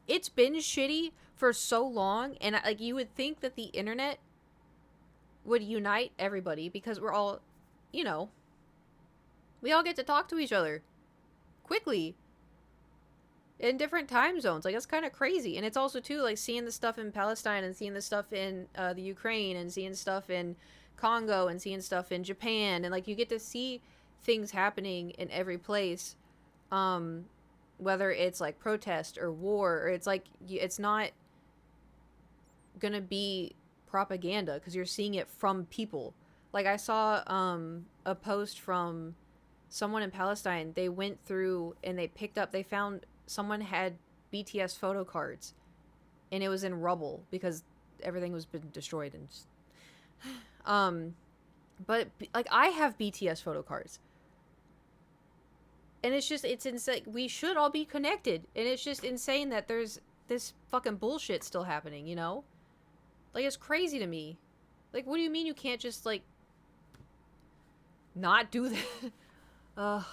it's been shitty for so long, and like, you would think that the internet would unite everybody, because we're all, we all get to talk to each other quickly in different time zones. Like, that's kind of crazy. And it's also too, like, seeing the stuff in Palestine, and seeing the stuff in the Ukraine, and seeing stuff in Congo, and seeing stuff in Japan, and like, you get to see things happening in every place, whether it's like protest or war, or it's like, it's not gonna be propaganda, because you're seeing it from people. Like, I saw a post from someone in Palestine. They went through and they found someone had BTS photo cards, and it was in rubble because everything was been destroyed. And just, but like, I have BTS photo cards, and it's insane. We should all be connected, and it's just insane that there's this fucking bullshit still happening. Like, it's crazy to me. Like, what do you mean you can't just, like, not do that?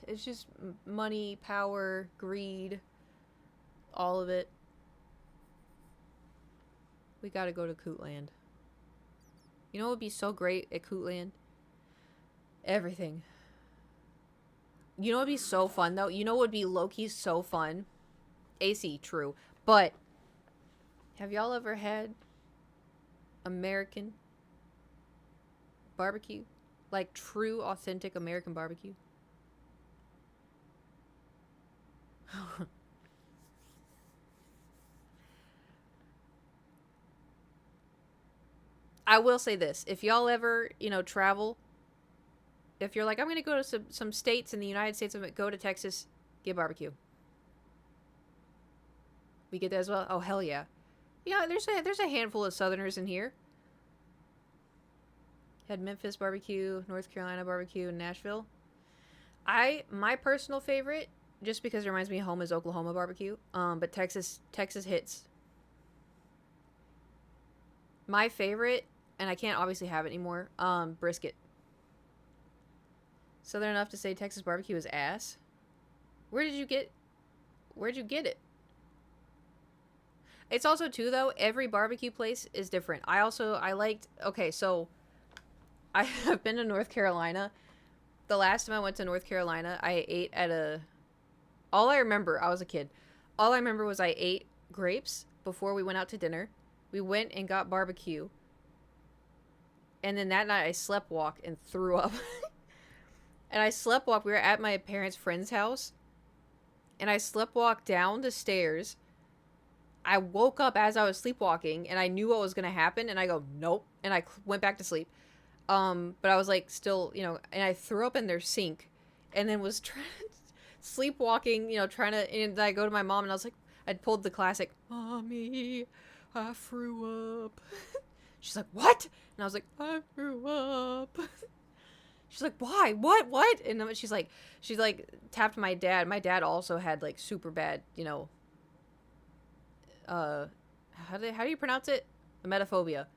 It's just money, power, greed, all of it. We gotta go to Cootland. You know what would be so great at Cootland? Everything. You know what would be so fun, though? You know what would be low-key so fun? AC, true. But have y'all ever had American barbecue? Like, true, authentic American barbecue? I will say this. If y'all ever, travel, if you're like, I'm going to go to some states in the United States, go to Texas, get barbecue. We get that as well? Oh, hell yeah. Yeah, there's a handful of Southerners in here. Had Memphis barbecue, North Carolina barbecue, and Nashville. My personal favorite, just because it reminds me of home, is Oklahoma barbecue. But Texas hits. My favorite, and I can't obviously have it anymore, brisket. Southern enough to say Texas barbecue is ass. Where'd you get it? It's also too, though, every barbecue place is different. So I have been to North Carolina. The last time I went to North Carolina, I ate at all I remember, I was a kid. All I remember was I ate grapes before we went out to dinner. We went and got barbecue. And then that night I sleptwalked and threw up. And I sleptwalked. We were at my parents' friend's house. And I sleptwalked down the stairs. I woke up as I was sleepwalking. And I knew what was going to happen. And I go, nope. And I went back to sleep. But I was like still, you know, and I threw up in their sink. And then was sleepwalking, you know, trying to, and I go to my mom and I was like, I'd pulled the classic, Mommy, I threw up. She's like, what? And I was like, I threw up. She's like, why? What? And then she's like, tapped my dad. My dad also had like super bad, you know, how do you pronounce it? Emetophobia.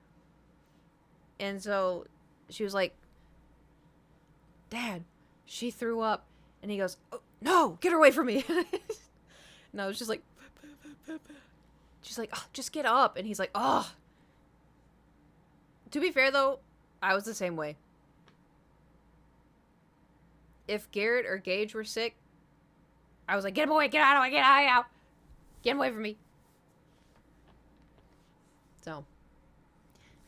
And so she was like, Dad, she threw up. And he goes, oh, no, get her away from me. And I was just like, she's like, oh, just get up. And he's like, oh. To be fair, though, I was the same way. If Garrett or Gage were sick, I was like, get him away, get out of the way, get out. Get him away from me. So,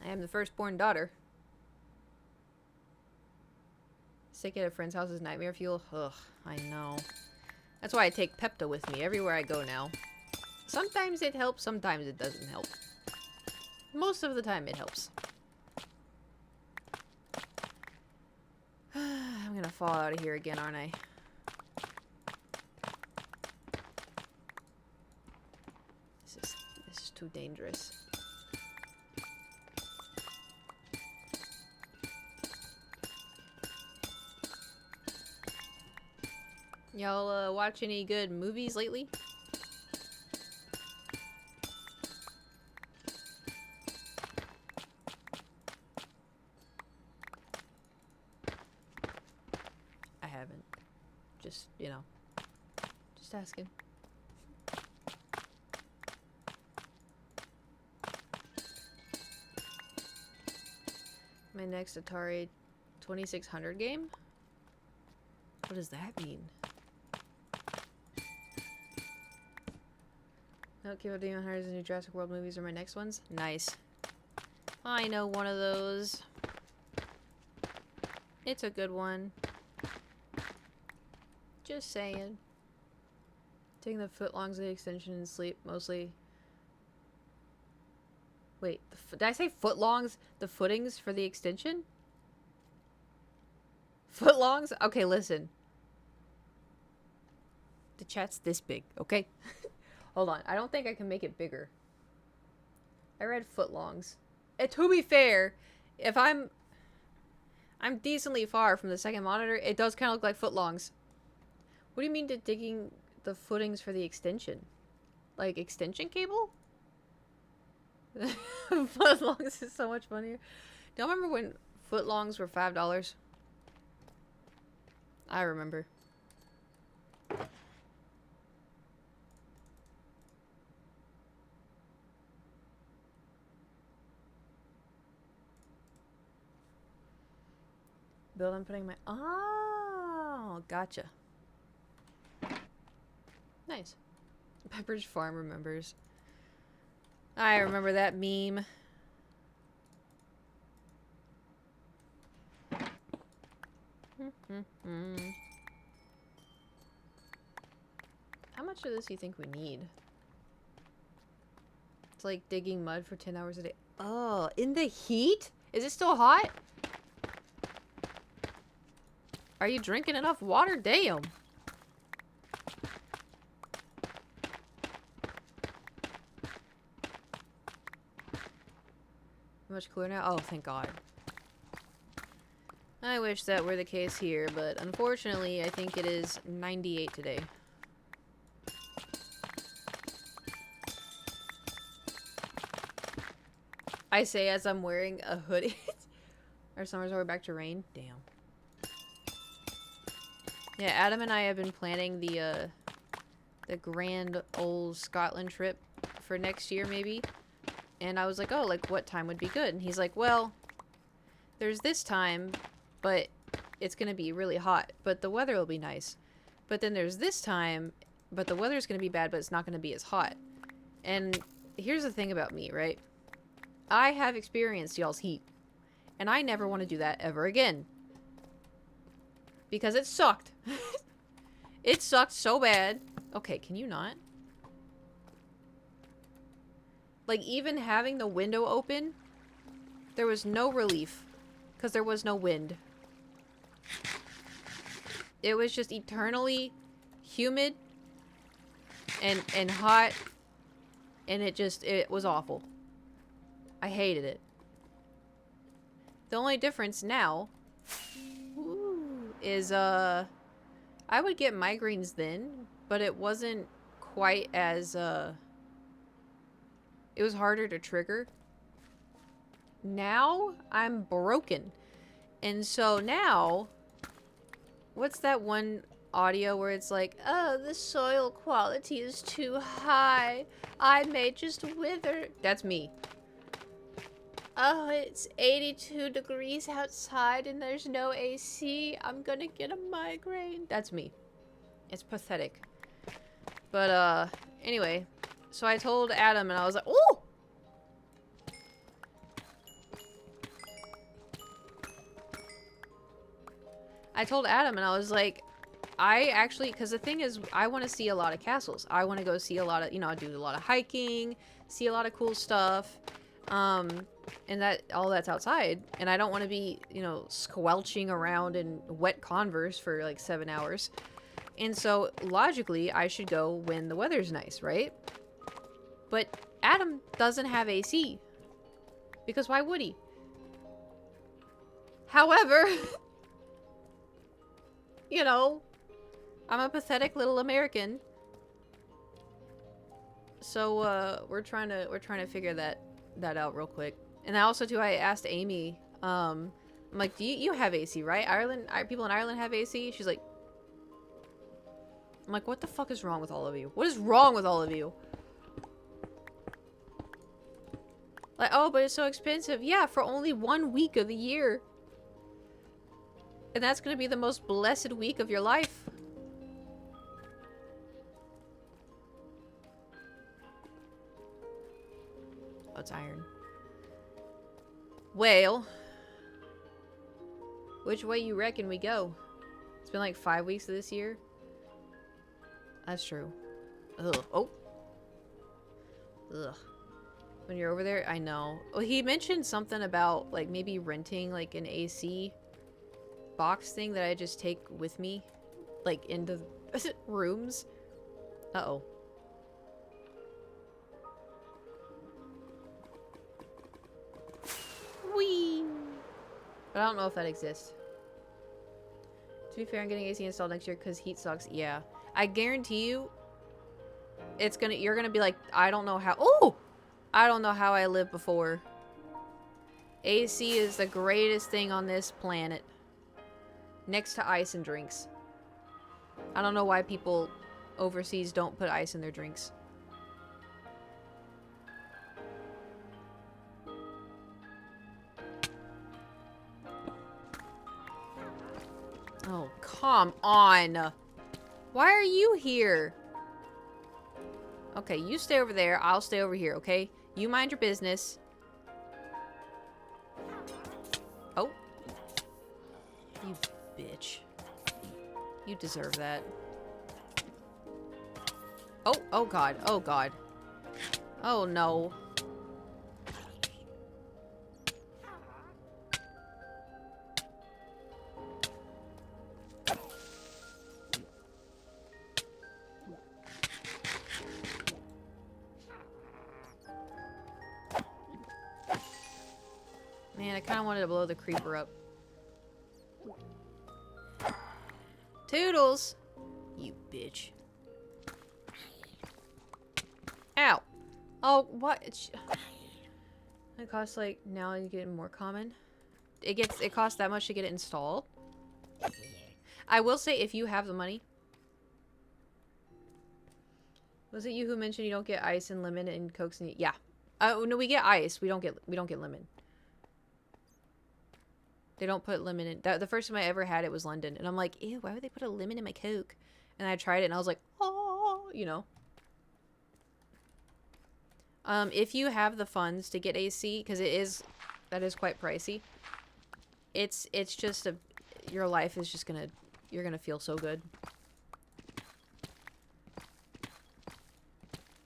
I am the firstborn daughter. Sick at a friend's house is nightmare fuel. Ugh, I know. That's why I take Pepto with me everywhere I go now. Sometimes it helps, sometimes it doesn't help. Most of the time it helps. I'm gonna fall out of here again, aren't I? This is too dangerous. Y'all watch any good movies lately? I haven't. Just, you know, just asking. My next Atari 2600 game? What does that mean? No, Kill Demon Hunters and new Jurassic World movies are my next ones. Nice. I know one of those. It's a good one. Just saying. Taking the footlongs of the extension and sleep mostly. Wait, did I say footlongs? The footings for the extension? Footlongs? Okay, listen. The chat's this big, okay? Hold on. I don't think I can make it bigger. I read footlongs. And to be fair, if I'm decently far from the second monitor, it does kind of look like footlongs. What do you mean to digging the footings for the extension? Like extension cable? Footlongs is so much funnier. Do y'all remember when footlongs were $5? I remember. Build, I'm putting my... Oh, gotcha. Nice. Pepperidge Farm remembers. I remember that meme. How much of this do you think we need? It's like digging mud for 10 hours a day. Oh, in the heat? Is it still hot? Are you drinking enough water? Damn. Much cooler now? Oh, thank God. I wish that were the case here, but unfortunately, I think it is 98 today. I say as I'm wearing a hoodie. Our summers are back to rain. Damn. Yeah, Adam and I have been planning the grand old Scotland trip for next year, maybe. And I was like, oh, like, what time would be good? And he's like, well, there's this time, but it's going to be really hot, but the weather will be nice. But then there's this time, but the weather's going to be bad, but it's not going to be as hot. And here's the thing about me, right? I have experienced y'all's heat. And I never want to do that ever again. Because it sucked. It sucked so bad. Okay, can you not? Like, even having the window open, there was no relief. Because there was no wind. It was just eternally humid and hot. And it was awful. I hated it. The only difference now is, I would get migraines then, but it wasn't quite as, it was harder to trigger. Now, I'm broken. And so now, what's that one audio where it's like, oh, the soil quality is too high. I may just wither. That's me. Oh, it's 82 degrees outside and there's no AC. I'm gonna get a migraine. That's me. It's pathetic. But, anyway. So I told Adam and I was like, oh! I told Adam and I was like, I actually, because the thing is, I want to see a lot of castles. I want to go see a lot of, you know, do a lot of hiking, see a lot of cool stuff. And that, all that's outside. And I don't want to be, you know, squelching around in wet Converse for like 7 hours. And so, logically, I should go when the weather's nice, right? But Adam doesn't have AC. Because why would he? However, you know, I'm a pathetic little American. So, we're trying to figure that out real quick. And also too, I asked Amy, I'm like, do you have AC, right? People in Ireland have AC? She's like, I'm like, what the fuck is wrong with all of you? What is wrong with all of you? Like, oh, but it's so expensive. Yeah, for only 1 week of the year. And that's gonna be the most blessed week of your life. Oh, it's iron. Well, which way you reckon we go? It's been like 5 weeks of this year. That's true. Ugh. Oh. Ugh. When you're over there, I know. Well, he mentioned something about like maybe renting like an AC box thing that I just take with me, like into rooms. Uh-oh. Whee! But I don't know if that exists. To be fair, I'm getting AC installed next year because heat sucks. Yeah. I guarantee you, you're gonna be like, I don't know how. Oh! I don't know how I lived before. AC is the greatest thing on this planet. Next to ice and drinks. I don't know why people overseas don't put ice in their drinks. Oh, come on. Why are you here? Okay, you stay over there. I'll stay over here, okay? You mind your business. Oh. You bitch. You deserve that. Oh, oh god. Oh god. Oh no. Man, I kind of wanted to blow the creeper up. Toodles! You bitch. Ow! Oh, what? It costs like, now you get more common. It costs that much to get it installed. I will say, if you have the money. Was it you who mentioned you don't get ice and lemon and cokes and yeah. Oh no, we get ice. We don't get lemon. They don't put lemon in. The first time I ever had it was London. And I'm like, ew, why would they put a lemon in my Coke? And I tried it and I was like, oh, you know. If you have the funds to get AC, because that is quite pricey. it's just a, your life is just gonna, you're gonna feel so good.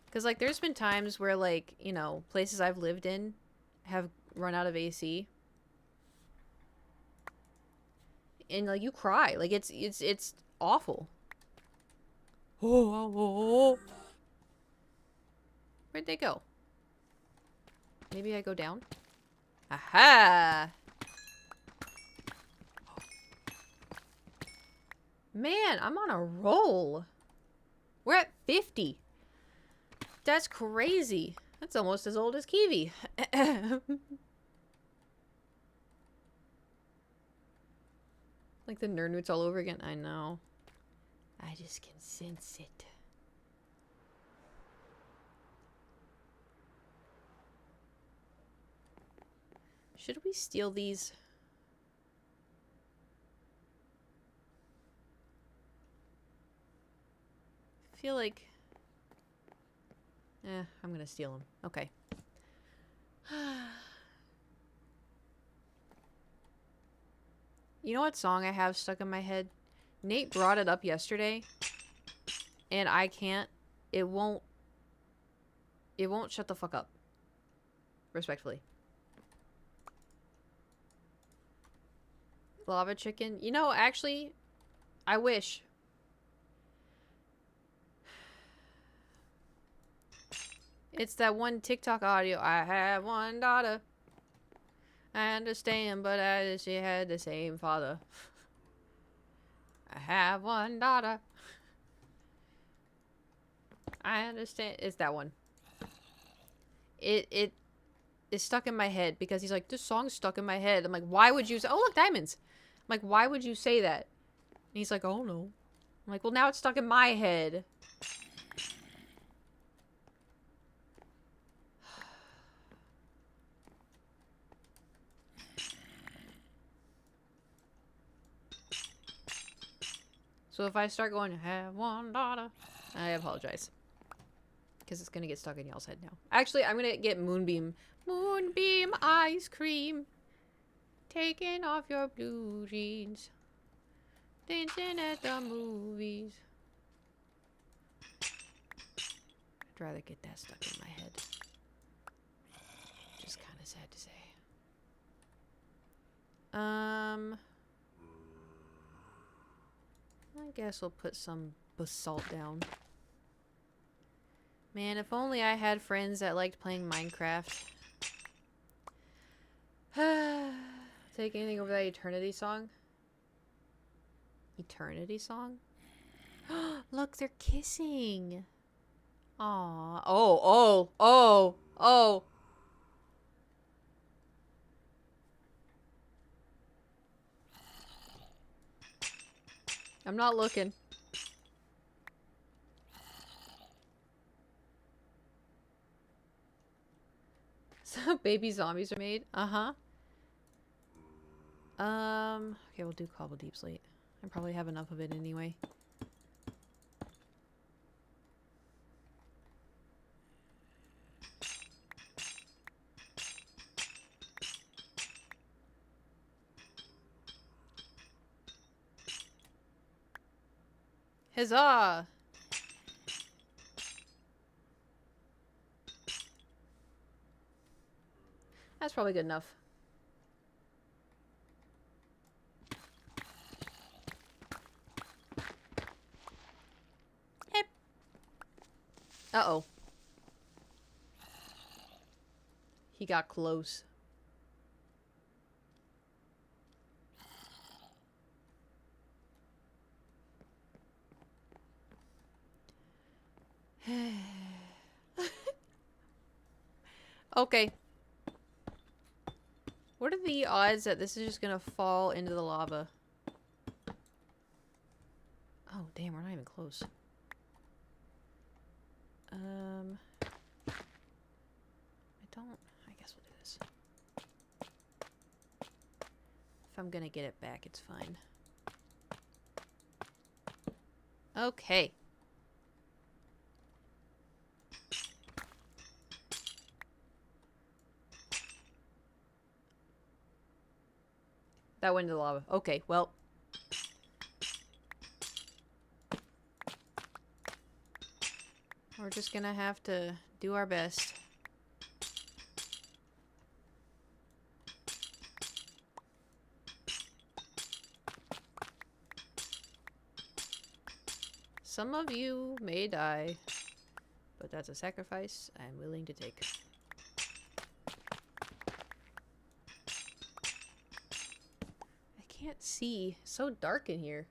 Because, like, there's been times where, like, you know, places I've lived in have run out of AC. And, like, you cry. Like, it's awful. Oh. Where'd they go? Maybe I go down? Aha! Man, I'm on a roll. We're at 50. That's crazy. That's almost as old as Kiwi. Like the nerd roots all over again. I know. I just can sense it. Should we steal these? I feel like... I'm gonna steal them. Okay. You know what song I have stuck in my head? Nate brought it up yesterday. And I can't... It won't shut the fuck up. Respectfully. Lava chicken. You know, actually, I wish. It's that one TikTok audio. I have one daughter. I understand, but she had the same father. I have one daughter. I understand. It's that one. It is stuck in my head because he's like, this song's stuck in my head. I'm like, why would you say, oh, look, diamonds. I'm like, why would you say that? And he's like, oh, no. I'm like, well, now it's stuck in my head. So if I start going, I have one daughter, I apologize. Because it's going to get stuck in y'all's head now. Actually, I'm going to get Moonbeam. Moonbeam ice cream. Taking off your blue jeans. Dancing at the movies. I'd rather get that stuck in my head. Just kind of sad to say. I guess we'll put some basalt down. Man, if only I had friends that liked playing Minecraft. Take anything over that Eternity song? Eternity song? Look, they're kissing. Aww. Oh. I'm not looking. So baby zombies are made? Uh-huh. Okay, we'll do Cobble Deep Slate. I probably have enough of it anyway. Huzzah! That's probably good enough. Hip. Uh-oh. He got close. Okay. What are the odds that this is just gonna fall into the lava? Oh, damn, we're not even close. I don't... I guess we'll do this. If I'm gonna get it back, it's fine. Okay. That went into the lava. Okay, well. We're just gonna have to do our best. Some of you may die, but that's a sacrifice I'm willing to take. I can't see. It's so dark in here.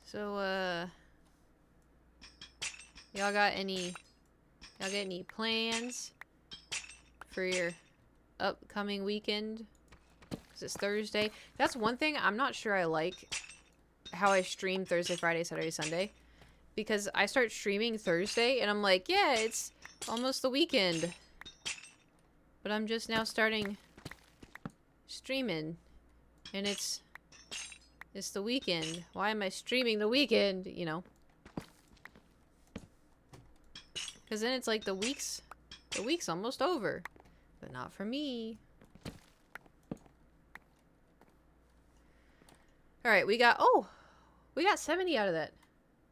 So, y'all got any plans for your upcoming weekend? Because it's Thursday. That's one thing I'm not sure I like how I stream Thursday, Friday, Saturday, Sunday. Because I start streaming Thursday and I'm like, yeah, it's almost the weekend. But I'm just now starting streaming and it's the weekend. Why am I streaming the weekend? You know. Because then it's like the week's almost over. But not for me. Alright, we got 70 out of that.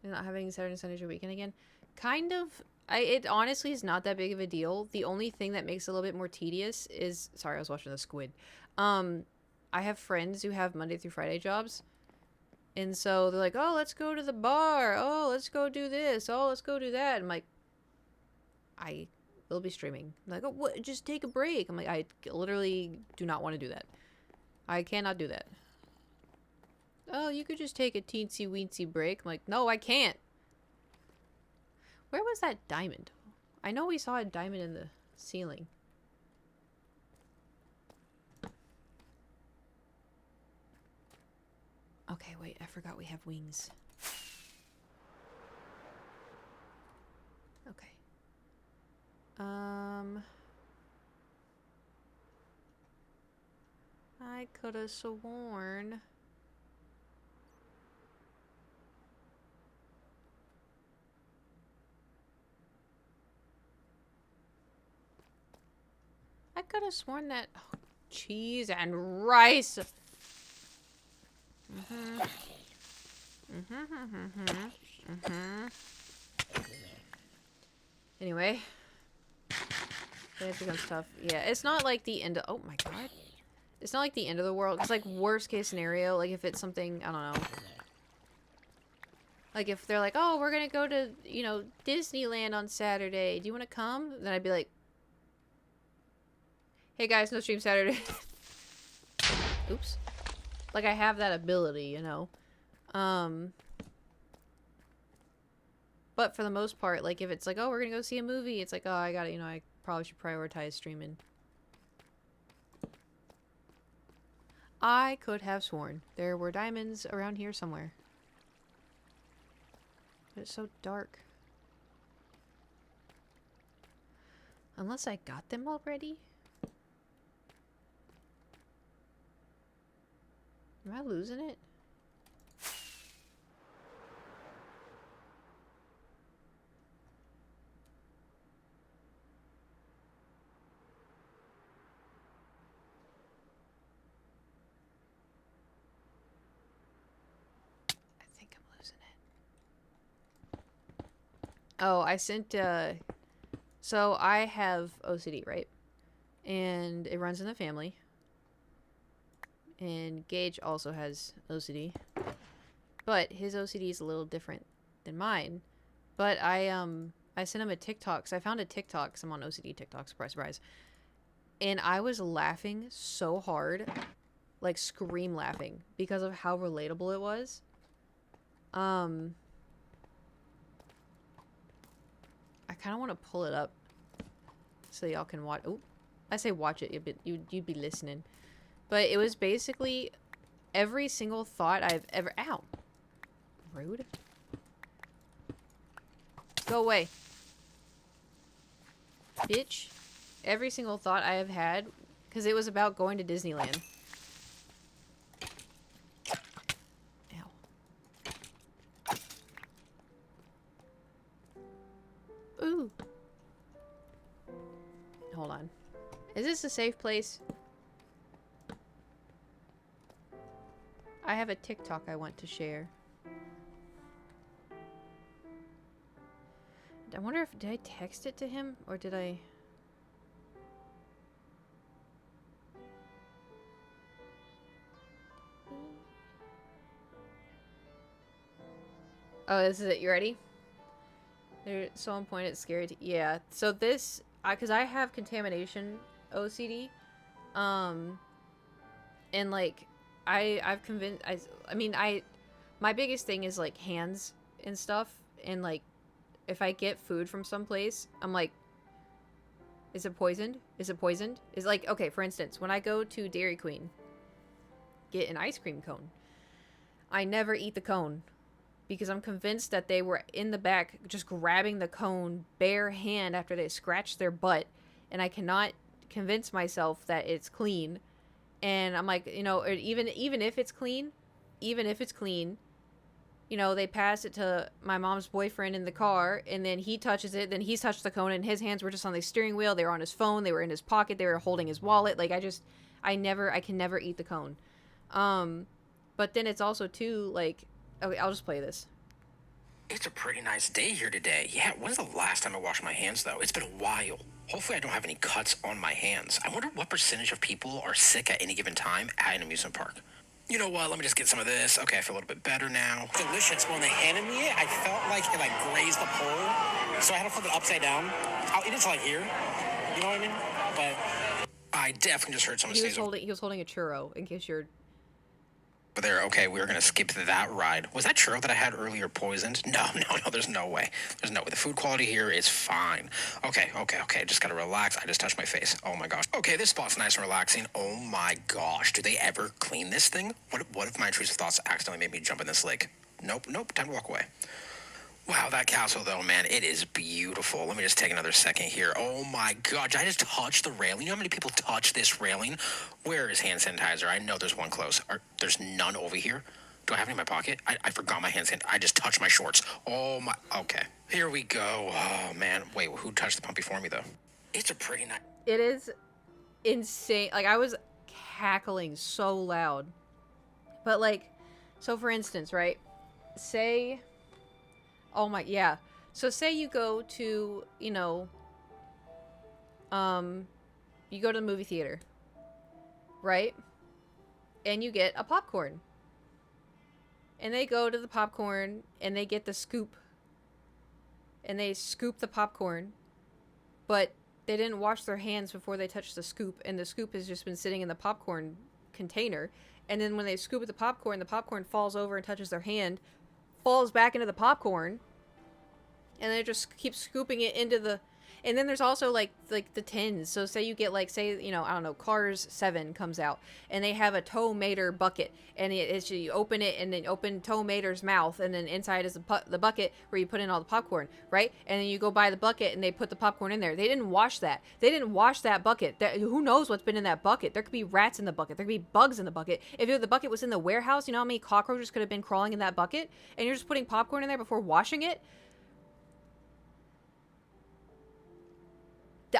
And not having Saturday and Sunday your weekend again. Kind of, it honestly is not that big of a deal. The only thing that makes it a little bit more tedious is, sorry, I was watching the squid. I have friends who have Monday through Friday jobs. And so they're like, oh, let's go to the bar. Oh, let's go do this. Oh, let's go do that. I'm like, I will be streaming. I'm like, oh, what? Just take a break. I'm like, I literally do not want to do that. I cannot do that. Oh, you could just take a teensy weensy break. I'm like, no, I can't. Where was that diamond? I know we saw a diamond in the ceiling. Okay, wait, I forgot we have wings. Okay. I could have sworn. I could have sworn that cheese and rice. Anyway, it becomes tough. Yeah, it's not like the end of, oh my god. It's not like the end of the world. It's like worst case scenario. Like if it's something, I don't know. Like if they're like, oh, we're gonna go to, you know, Disneyland on Saturday. Do you want to come? Then I'd be like, hey guys, no stream Saturday. Oops. Like I have that ability, you know. But for the most part, like if it's like, oh, we're gonna go see a movie, it's like, oh, I gotta, you know, I probably should prioritize streaming. I could have sworn there were diamonds around here somewhere. But it's so dark. Unless I got them already? Am I losing it? I think I'm losing it. Oh, I sent, so I have OCD, right? And it runs in the family. And Gage also has OCD. But his OCD is a little different than mine. But I sent him a TikTok. Because I found a TikTok. Because I'm on OCD TikTok. Surprise, surprise. And I was laughing so hard. Like, scream laughing. Because of how relatable it was. I kind of want to pull it up. So y'all can watch. Oh, I say watch it. You'd be listening. But it was basically every single thought I've ever... Ow. Rude. Go away. Bitch. Every single thought I have had Because it was about going to Disneyland. Ow. Ooh. Hold on. Is this a safe place? I have a TikTok I want to share. I wonder if... Did I text it to him? Or did I... Oh, this is it. You ready? They're so on point, it's scary to... Yeah. So this... Because I have contamination OCD. And, like... I've convinced... I mean, my biggest thing is, like, hands and stuff. And, like, if I get food from someplace, I'm like... Is it poisoned? Is it poisoned? Is like... Okay, for instance, when I go to Dairy Queen... Get an ice cream cone. I never eat the cone. Because I'm convinced that they were in the back just grabbing the cone bare hand after they scratched their butt. And I cannot convince myself that it's clean. And I'm like, you know, even if it's clean, you know, they pass it to my mom's boyfriend in the car, and then he touches it, then he's touched the cone, and his hands were just on the steering wheel, they were on his phone, they were in his pocket, they were holding his wallet. Like, I can never eat the cone. But then it's also too, like... Okay, I'll just play this. It's a pretty nice day here today. Yeah, when's the last time I washed my hands, though? It's been a while. Hopefully I don't have any cuts on my hands. I wonder what percentage of people are sick at any given time at an amusement park. You know what? Let me just get some of this. Okay, I feel a little bit better now. Delicious. When they handed me it, I felt like it, like, grazed the pole. So I had to flip it upside down. I'll eat it till I hear. You know what I mean? But I definitely just heard someone say... He was holding a churro, in case you're... But there, okay, we were going to skip that ride. Was that churro that I had earlier poisoned? No, there's no way. There's no way. The food quality here is fine. Okay. Just got to relax. I just touched my face. Oh, my gosh. Okay, this spot's nice and relaxing. Oh, my gosh. Do they ever clean this thing? What if my intrusive thoughts accidentally made me jump in this lake? Nope. Time to walk away. Wow, that castle, though, man, it is beautiful. Let me just take another second here. Oh, my God. Did I just touch the railing? You know how many people touch this railing? Where is hand sanitizer? I know there's one close. There's none over here. Do I have any in my pocket? I forgot my hand sanitizer. I just touched my shorts. Oh, my... Okay. Here we go. Oh, man. Wait, who touched the pump before me, though? It's a pretty nice... It is insane. Like, I was cackling so loud. But, like... So, for instance, right? Say... Oh my, yeah. So say you go to, you know, you go to the movie theater, right? And you get a popcorn. And they go to the popcorn and they get the scoop. And they scoop the popcorn. But they didn't wash their hands before they touched the scoop. And the scoop has just been sitting in the popcorn container. And then when they scoop the popcorn falls over and touches their hand, falls back into the popcorn, and then it just keeps scooping it into the... And then there's also, like the tins. So say you get, like, say, you know, I don't know, Cars 7 comes out, and they have a Tow Mater bucket, and it's you open it, and then open Tow Mater's mouth, and then inside is the bucket where you put in all the popcorn, right? And then you go buy the bucket, and they put the popcorn in there. They didn't wash that. They didn't wash that bucket. Who knows what's been in that bucket? There could be rats in the bucket. There could be bugs in the bucket. If the bucket was in the warehouse, you know how many cockroaches could have been crawling in that bucket? And you're just putting popcorn in there before washing it?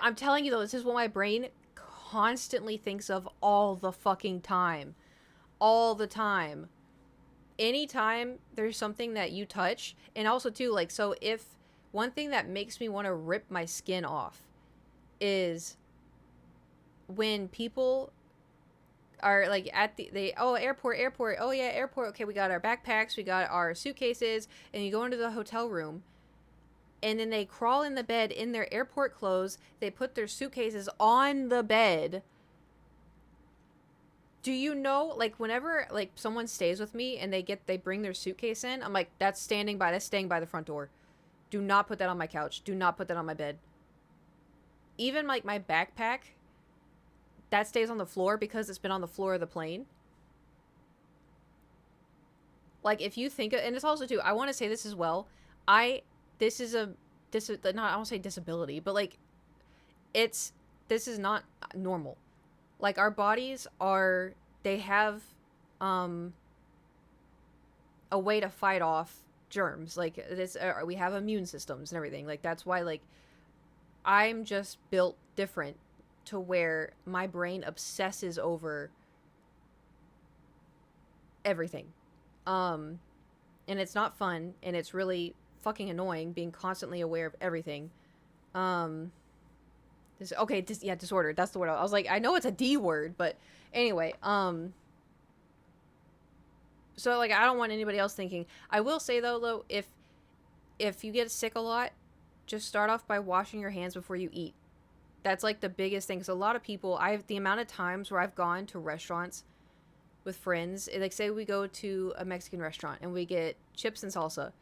I'm telling you, though, this is what my brain constantly thinks of all the fucking time. All the time. Anytime there's something that you touch, and also, too, like, so if one thing that makes me want to rip my skin off is when people are, like, at airport, oh, yeah, airport, okay, we got our backpacks, we got our suitcases, and you go into the hotel room, and then they crawl in the bed in their airport clothes. They put their suitcases on the bed. Do you know, like, whenever, like, someone stays with me and they bring their suitcase in, I'm like, that's staying by the front door. Do not put that on my couch. Do not put that on my bed. Even, like, my backpack, that stays on the floor because it's been on the floor of the plane. Like, if you think, and it's also, too, I want to say this as well. I don't say disability, but, like, this is not normal. Like, our bodies are, they have a way to fight off germs. Like, this, we have immune systems and everything. Like, that's why, like, I'm just built different to where my brain obsesses over everything. And it's not fun, and it's really fucking annoying being constantly aware of everything. Disorder. That's the word. I was like, I know it's a D word, but anyway, so, like, I don't want anybody else thinking. I will say, though, if you get sick a lot, just start off by washing your hands before you eat. That's, like, the biggest thing. Because a lot of people, the amount of times where I've gone to restaurants with friends, like, say we go to a Mexican restaurant and we get chips and salsa.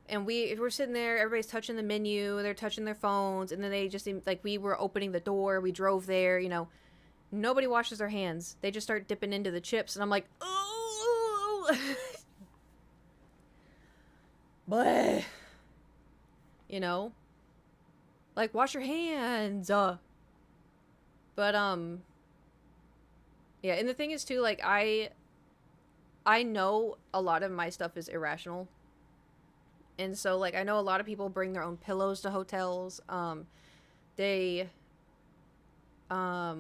And if we're sitting there, everybody's touching the menu, they're touching their phones, and then they just, like, we were opening the door, we drove there, you know. Nobody washes their hands. They just start dipping into the chips, and I'm like, oh! But, you know, like, wash your hands. But, yeah, and the thing is, too, like, I know a lot of my stuff is irrational. And so, like, I know a lot of people bring their own pillows to hotels. They, I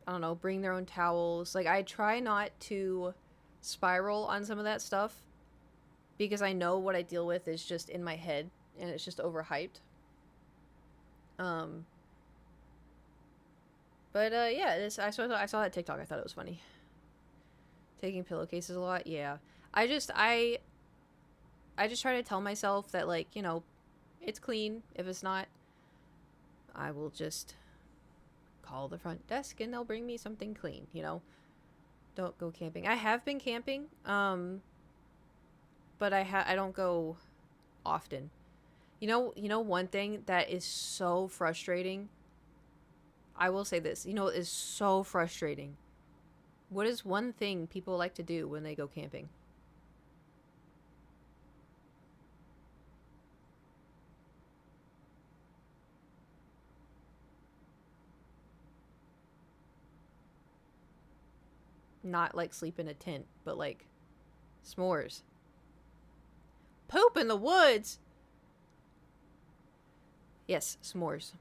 don't know, bring their own towels. Like, I try not to spiral on some of that stuff because I know what I deal with is just in my head and it's just overhyped. Yeah, I saw that TikTok. I thought it was funny. Taking pillowcases a lot, yeah. I just try to tell myself that, like, you know, it's clean. If it's not, I will just call the front desk and they'll bring me something clean, you know. Don't go camping. I have been camping, but I don't go often. You know one thing that is so frustrating? I will say this. You know, is so frustrating. What is one thing people like to do when they go camping? Not, like, sleep in a tent, but, like, s'mores. Poop in the woods! Yes, s'mores.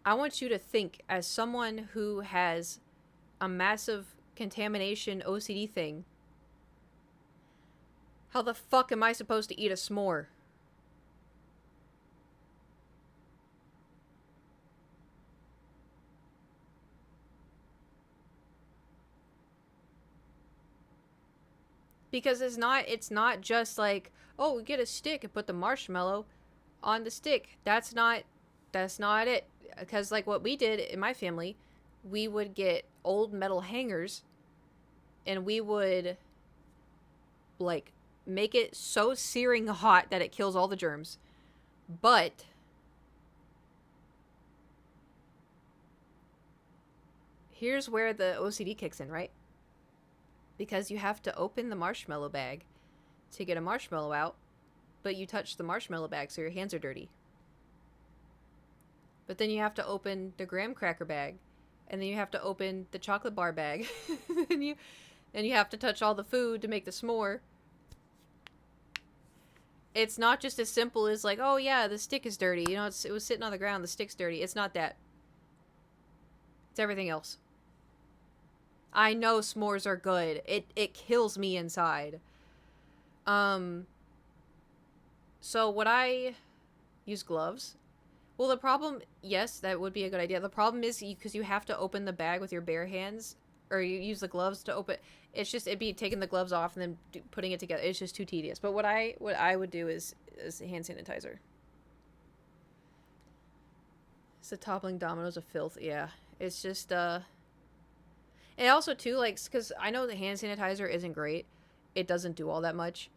I want you to think, as someone who has a massive contamination OCD thing, how the fuck am I supposed to eat a s'more? Because it's not just like, oh, we get a stick and put the marshmallow on the stick. That's not it. Because, like, what we did in my family, we would get old metal hangers and we would, like, make it so searing hot that it kills all the germs. But here's where the OCD kicks in, right? Because you have to open the marshmallow bag to get a marshmallow out, but you touch the marshmallow bag, so your hands are dirty. But then you have to open the graham cracker bag, and then you have to open the chocolate bar bag, and you have to touch all the food to make the s'more. It's not just as simple as, like, oh yeah, the stick is dirty. You know, it was sitting on the ground, the stick's dirty. It's not that. It's everything else. I know s'mores are good. It kills me inside. So would I use gloves? Well, the problem, yes, that would be a good idea. The problem is because you have to open the bag with your bare hands, or you use the gloves to open. It's just, it'd be taking the gloves off and then putting it together. It's just too tedious. But what I would do is hand sanitizer. It's the toppling dominoes of filth. Yeah, it's just And also, too, like, because I know the hand sanitizer isn't great. It doesn't do all that much.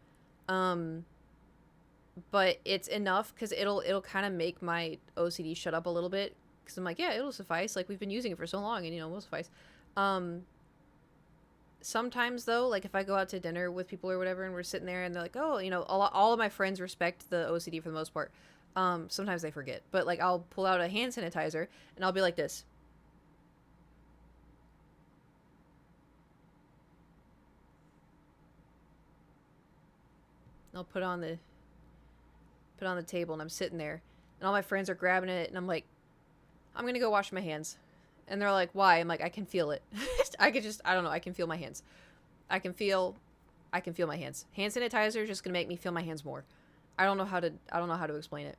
But it's enough because it'll kind of make my OCD shut up a little bit. Because I'm like, yeah, it'll suffice. Like, we've been using it for so long and, you know, it'll suffice. Sometimes, though, like, if I go out to dinner with people or whatever and we're sitting there and they're like, oh, you know, all of my friends respect the OCD for the most part. Sometimes they forget. But, like, I'll pull out a hand sanitizer and I'll be like this. I'll put on the table, and I'm sitting there, and all my friends are grabbing it, and I'm like, I'm gonna go wash my hands. And they're like, why? I'm like, I can feel it. I don't know, I can feel my hands. I can feel my hands. Hand sanitizer is just gonna make me feel my hands more. I don't know how to explain it.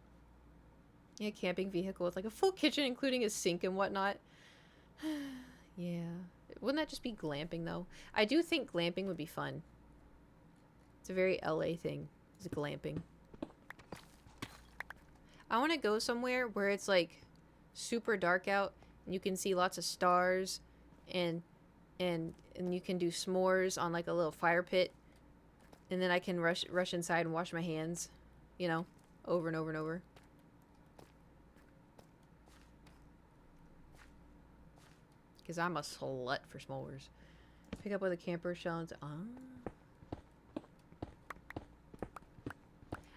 Yeah, camping vehicle with like a full kitchen, including a sink and whatnot. Yeah. Wouldn't that just be glamping, though? I do think glamping would be fun. It's a very LA thing. It's glamping. I want to go somewhere where it's like super dark out and you can see lots of stars and you can do s'mores on like a little fire pit, and then I can rush inside and wash my hands, you know, over and over and over. Because I'm a slut for s'mores. Pick up with a camper shell and...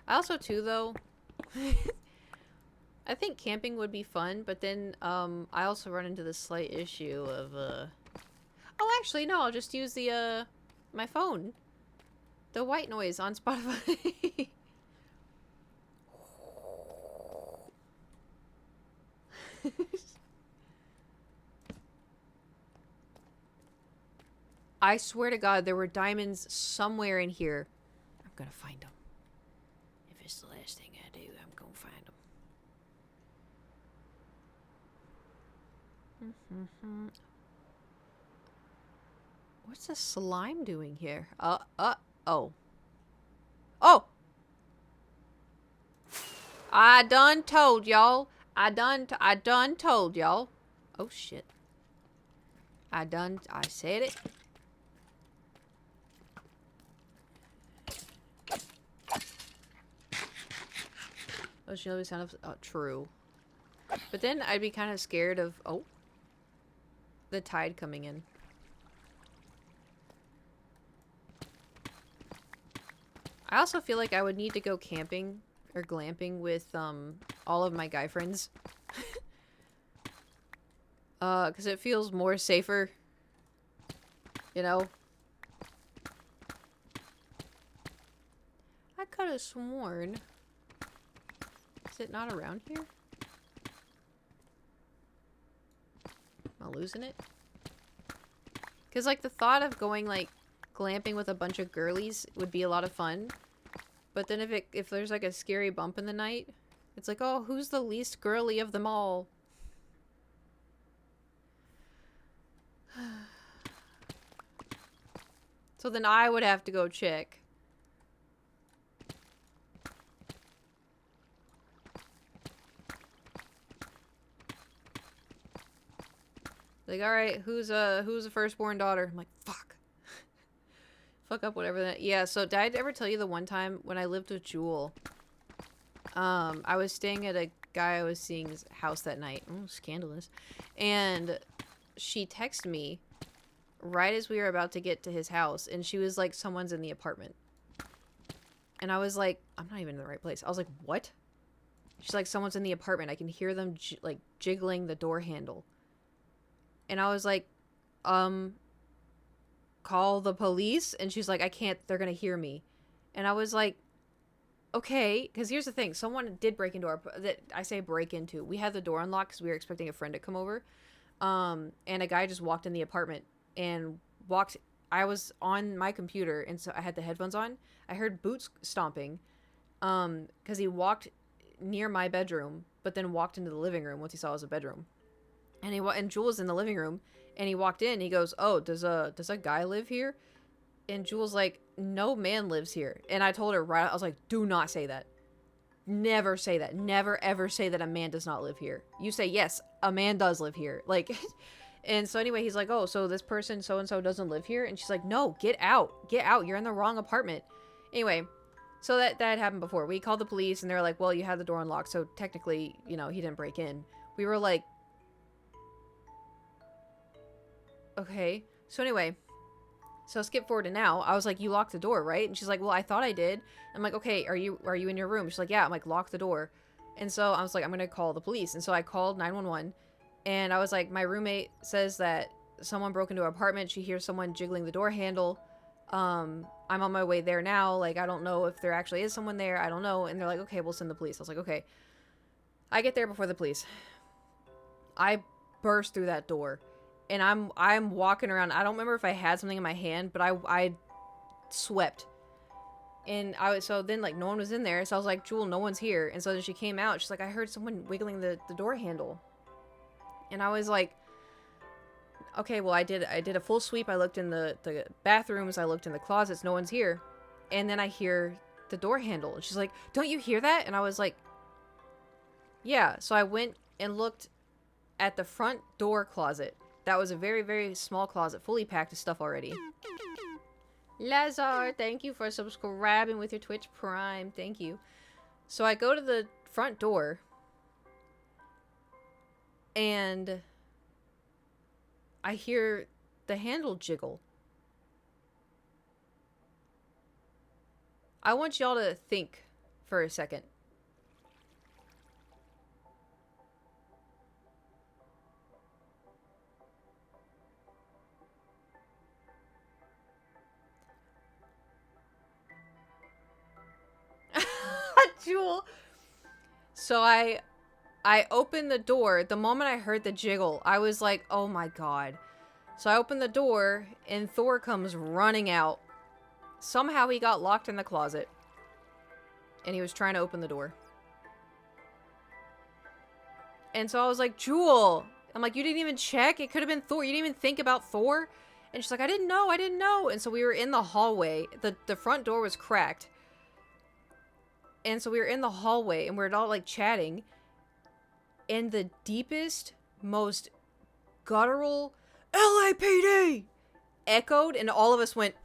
I also, too, though... I think camping would be fun, but then, I also run into this slight issue of, Oh, actually, no, I'll just use the, my phone. The white noise on Spotify. I swear to God, there were diamonds somewhere in here. I'm gonna find them. If it's the last thing I do, I'm gonna find them. What's the slime doing here? Oh. Oh! I done told y'all. I done told y'all. Oh, shit. I said it. Oh, she always sound of... Oh, true. But then I'd be kind of scared of... Oh. The tide coming in. I also feel like I would need to go camping or glamping with all of my guy friends. Because it feels more safer. You know? I could have sworn... Is it not around here? Am I losing it? Because, like, the thought of going, like, glamping with a bunch of girlies would be a lot of fun. But then if there's, like, a scary bump in the night, it's like, oh, who's the least girly of them all? So then I would have to go check. Like, alright, who's the firstborn daughter? I'm like, fuck. Fuck up whatever that... Yeah, so did I ever tell you the one time when I lived with Jewel? I was staying at a guy I was seeing's house that night. Oh, scandalous. And she texted me right as we were about to get to his house, and she was like, someone's in the apartment. And I was like, I'm not even in the right place. I was like, what? She's like, someone's in the apartment. I can hear them like jiggling the door handle. And I was like, call the police? And she's like, I can't, they're gonna hear me. And I was like, okay, because here's the thing. Someone did break into I say break into. We had the door unlocked because we were expecting a friend to come over. And a guy just walked in the apartment and I was on my computer, and so I had the headphones on. I heard boots stomping, because he walked near my bedroom, but then walked into the living room once he saw it was a bedroom. And Jewel was in the living room, and he walked in, and he goes, oh, does a guy live here? And Jewel's like, no man lives here. And I told her right, I was like, do not say that. Never say that. Never ever say that a man does not live here. You say, yes, a man does live here. Like, and so anyway, he's like, oh, so this person so-and-so doesn't live here? And she's like, no, get out. Get out. You're in the wrong apartment. Anyway, so that had happened before. We called the police, and they're like, well, you had the door unlocked, so technically, you know, he didn't break in. We were like, okay. So anyway, so skip forward to now. I was like, you locked the door, right? And she's like, well, I thought I did. I'm like, okay, are you in your room? She's like, yeah. I'm like, lock the door. And so I was like, I'm gonna call the police. And so I called 911, and I was like, my roommate says that someone broke into our apartment. She hears someone jiggling the door handle. I'm on my way there now. Like, I don't know if there actually is someone there. I don't know. And they're like, okay, we'll send the police. I was like, okay. I get there before the police. I burst through that door. And I'm walking around. I don't remember if I had something in my hand, but I swept. And so then, like, no one was in there. So I was like, Jewel, no one's here. And so then she came out. She's like, I heard someone wiggling the door handle. And I was like, okay, well, I did a full sweep. I looked in the bathrooms. I looked in the closets. No one's here. And then I hear the door handle. And she's like, don't you hear that? And I was like, yeah. So I went and looked at the front door closet. That was a very, very small closet, fully packed with stuff already. Lazar, thank you for subscribing with your Twitch Prime. Thank you. So I go to the front door. And I hear the handle jiggle. I want y'all to think for a second. Jewel. So I opened the door. The moment I heard the jiggle, I was like, oh my god. So I opened the door, and Thor comes running out. Somehow he got locked in the closet. And he was trying to open the door. And so I was like, Jewel. I'm like, you didn't even check? It could have been Thor. You didn't even think about Thor? And she's like, I didn't know. And so we were in the hallway. The front door was cracked. And so we were in the hallway, and we were all, like, chatting. And the deepest, most guttural LAPD echoed, and all of us went.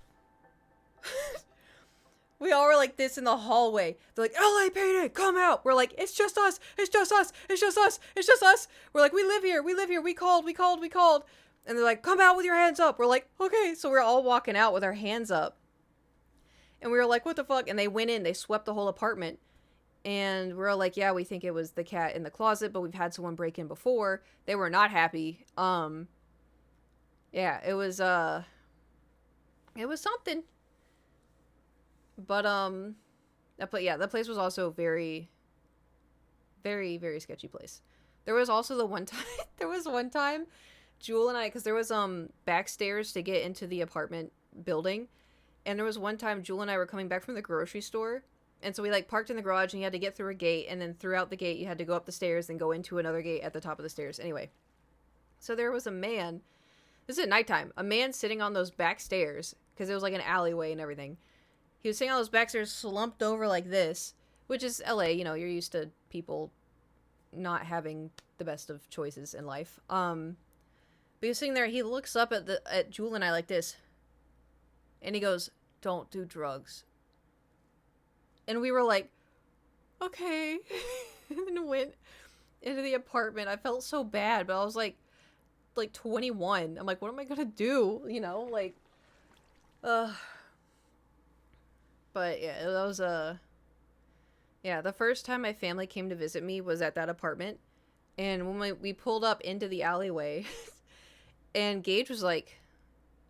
We all were like this in the hallway. They're like, LAPD, come out. We're like, it's just us. It's just us. It's just us. It's just us. We're like, we live here. We called. And they're like, come out with your hands up. We're like, okay. So we're all walking out with our hands up. And we were like, what the fuck? And they went in. They swept the whole apartment. And we're all like, yeah, we think it was the cat in the closet, but we've had someone break in before. They were not happy. Yeah, it was something. But, that place was also very, very, very sketchy place. There was also one time, Jewel and I, because there was, back stairs to get into the apartment building. And there was one time Jewel and I were coming back from the grocery store. And so we, like, parked in the garage, and you had to get through a gate, and then throughout the gate, you had to go up the stairs and go into another gate at the top of the stairs. Anyway, so there was a man, this is at nighttime, a man sitting on those back stairs, because it was, like, an alleyway and everything. He was sitting on those back stairs slumped over like this, which is LA, you know, you're used to people not having the best of choices in life. But he was sitting there, he looks up at Jewel and I like this, and he goes, don't do drugs. And we were like, okay. And then went into the apartment. I felt so bad, but I was like 21. I'm like, what am I gonna do? You know, like, But yeah, that was yeah, the first time my family came to visit me was at that apartment. And when we pulled up into the alleyway, and Gage was like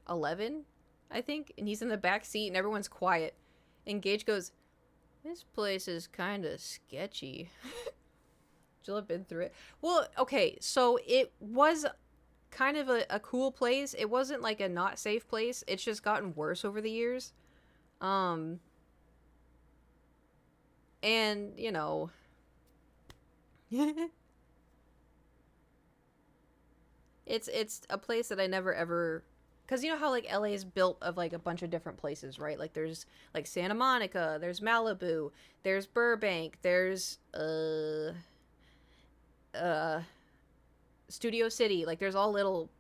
11, I think, and he's in the back seat, and everyone's quiet. And Gage goes, this place is kind of sketchy. Jill have been through it. Well, okay, so it was kind of a cool place. It wasn't like a not safe place. It's just gotten worse over the years. And, you know, it's a place that I never ever, because you know how, like, LA is built of, like, a bunch of different places, right? Like, there's, like, Santa Monica, there's Malibu, there's Burbank, there's, Studio City. Like, there's all little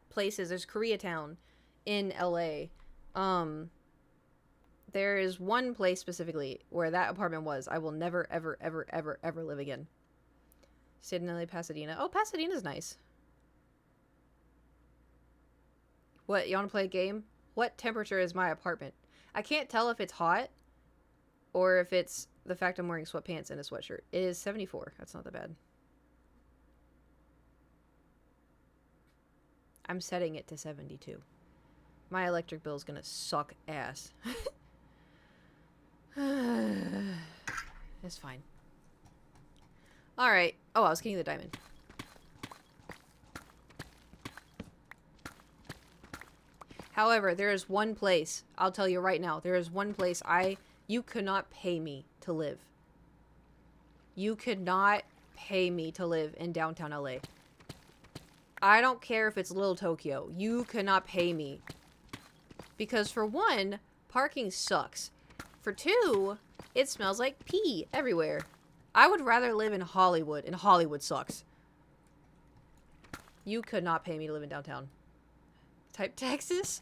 places. There's Koreatown in LA. There is one place specifically where that apartment was. I will never, ever, ever, ever, ever live again. Stayed in LA, Pasadena. Oh, Pasadena's nice. What, you want to play a game? What temperature is my apartment? I can't tell if it's hot or if it's the fact I'm wearing sweatpants and a sweatshirt. It is 74. That's not that bad. I'm setting it to 72. My electric bill is gonna suck ass. It's fine. Alright. Oh, I was getting the diamond. However, there is one place, I'll tell you right now, there is one place you could not pay me to live. You could not pay me to live in downtown LA. I don't care if it's Little Tokyo. You could not pay me. Because for one, parking sucks. For two, it smells like pee everywhere. I would rather live in Hollywood, and Hollywood sucks. You could not pay me to live in downtown. Type Texas?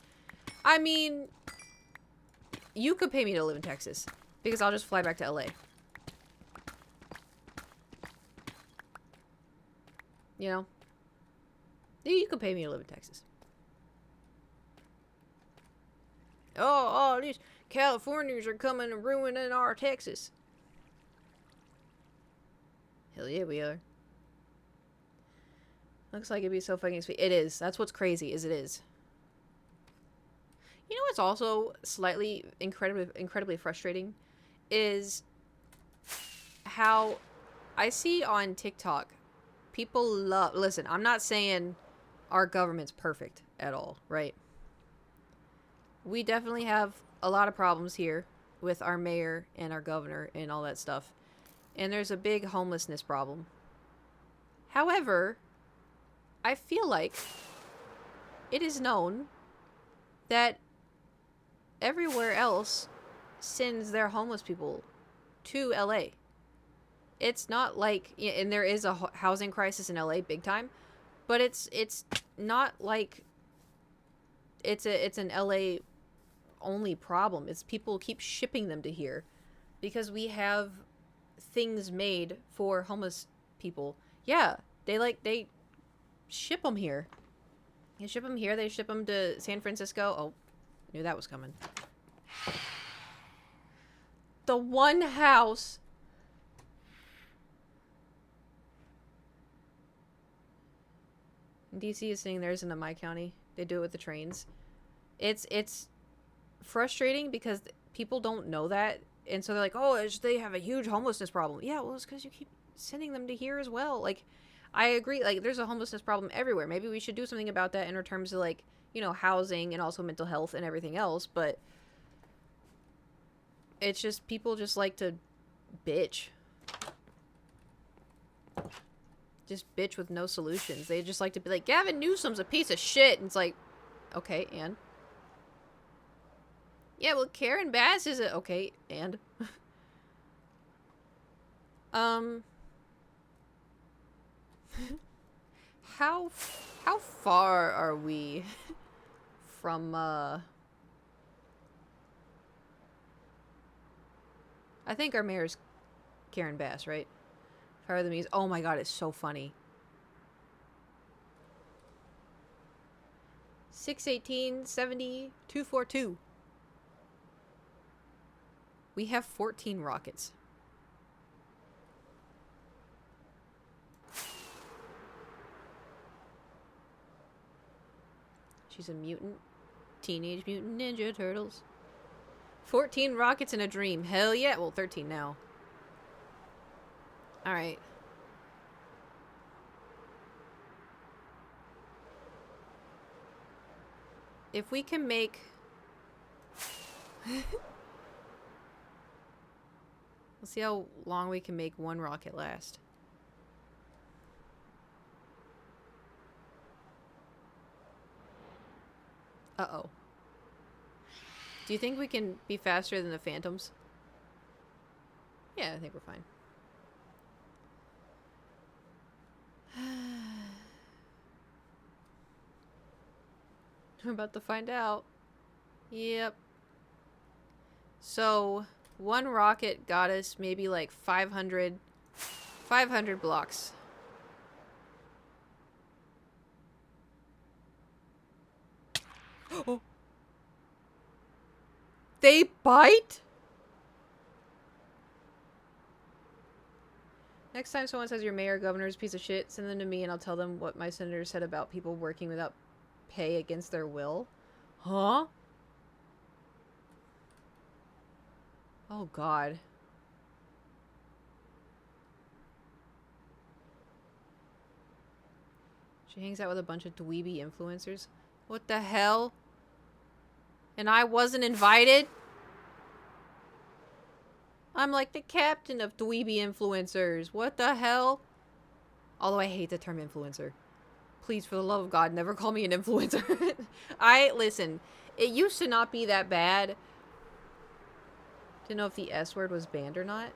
I mean, you could pay me to live in Texas. Because I'll just fly back to LA. You know? You could pay me to live in Texas. Oh, these Californians are coming and ruining our Texas. Hell yeah, we are. Looks like it'd be so fucking sweet. It is. That's what's crazy, is it is. You know what's also slightly incredibly frustrating? Is how I see on TikTok, people love... Listen, I'm not saying our government's perfect at all, right? We definitely have a lot of problems here with our mayor and our governor and all that stuff. And there's a big homelessness problem. However, I feel like it is known that everywhere else sends their homeless people to LA. It's not like, and there is a housing crisis in LA big time, but it's not like it's an LA only problem. It's people keep shipping them to here because we have things made for homeless people. Yeah, they ship them here. They ship them here. They ship them to San Francisco. Oh, knew that was coming. The one house. DC is saying there isn't a my county. They do it with the trains. It's frustrating because people don't know that, and so they're like, oh, they have a huge homelessness problem. Yeah, well, it's because you keep sending them to here as well. Like, I agree. Like, there's a homelessness problem everywhere. Maybe we should do something about that in terms of, like, you know, housing and also mental health and everything else. But it's just people just like to bitch. Just bitch with no solutions. They just like to be like, Gavin Newsom's a piece of shit. And it's like, okay, and? Yeah, well, Karen Bass is a... Okay, and? How far are we from, I think our mayor's Karen Bass, right? Fire the Muse. Oh my god, it's so funny. 618-70-242. We have 14 rockets. She's a mutant. Teenage Mutant Ninja Turtles. 14 rockets in a dream. Hell yeah. Well, 13 now. Alright. If we can make... Let's see how long we can make one rocket last. Uh-oh. Do you think we can be faster than the Phantoms? Yeah, I think we're fine. We're about to find out. Yep. So, one rocket got us maybe like 500 blocks. Oh. They bite? Next time someone says your mayor or governor is a piece of shit, send them to me and I'll tell them what my senator said about people working without pay against their will. Huh? Oh, God. She hangs out with a bunch of dweeby influencers. What the hell? And I wasn't invited? I'm like the captain of dweeby influencers. What the hell? Although I hate the term influencer. Please, for the love of God, never call me an influencer. Listen, it used to not be that bad. Didn't know if the S word was banned or not.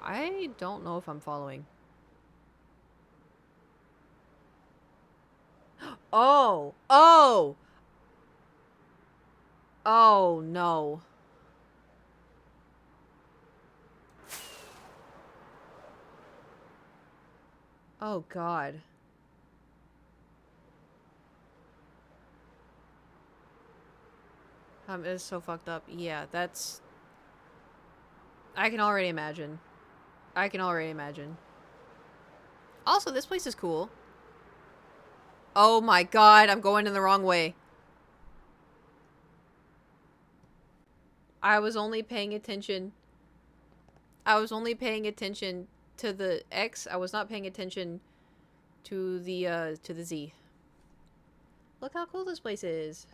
I don't know if I'm following. Oh! Oh! Oh, no. Oh, God. It's so fucked up. Yeah, that's... I can already imagine. I can already imagine. Also, this place is cool. Oh my God, I'm going in the wrong way. I was only paying attention... I was only paying attention to the X. I was not paying attention to the Z. Look how cool this place is.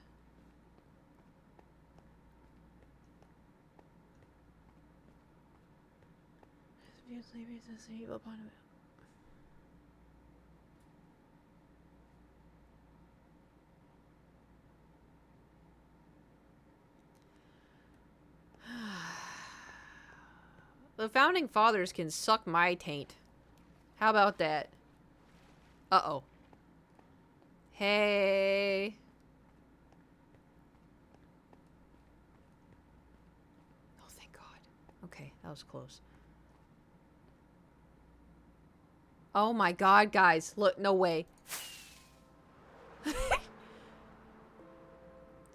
The founding fathers can suck my taint. How about that? Uh-oh. Hey. Oh, thank God. Okay, that was close. Oh my God, guys. Look, no way.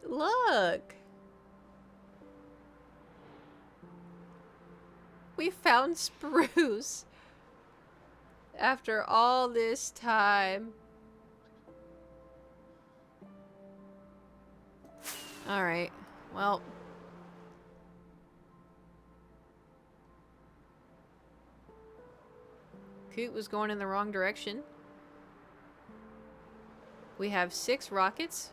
Look. We found spruce. After all this time. Alright. Well. Coot was going in the wrong direction. We have 6 rockets.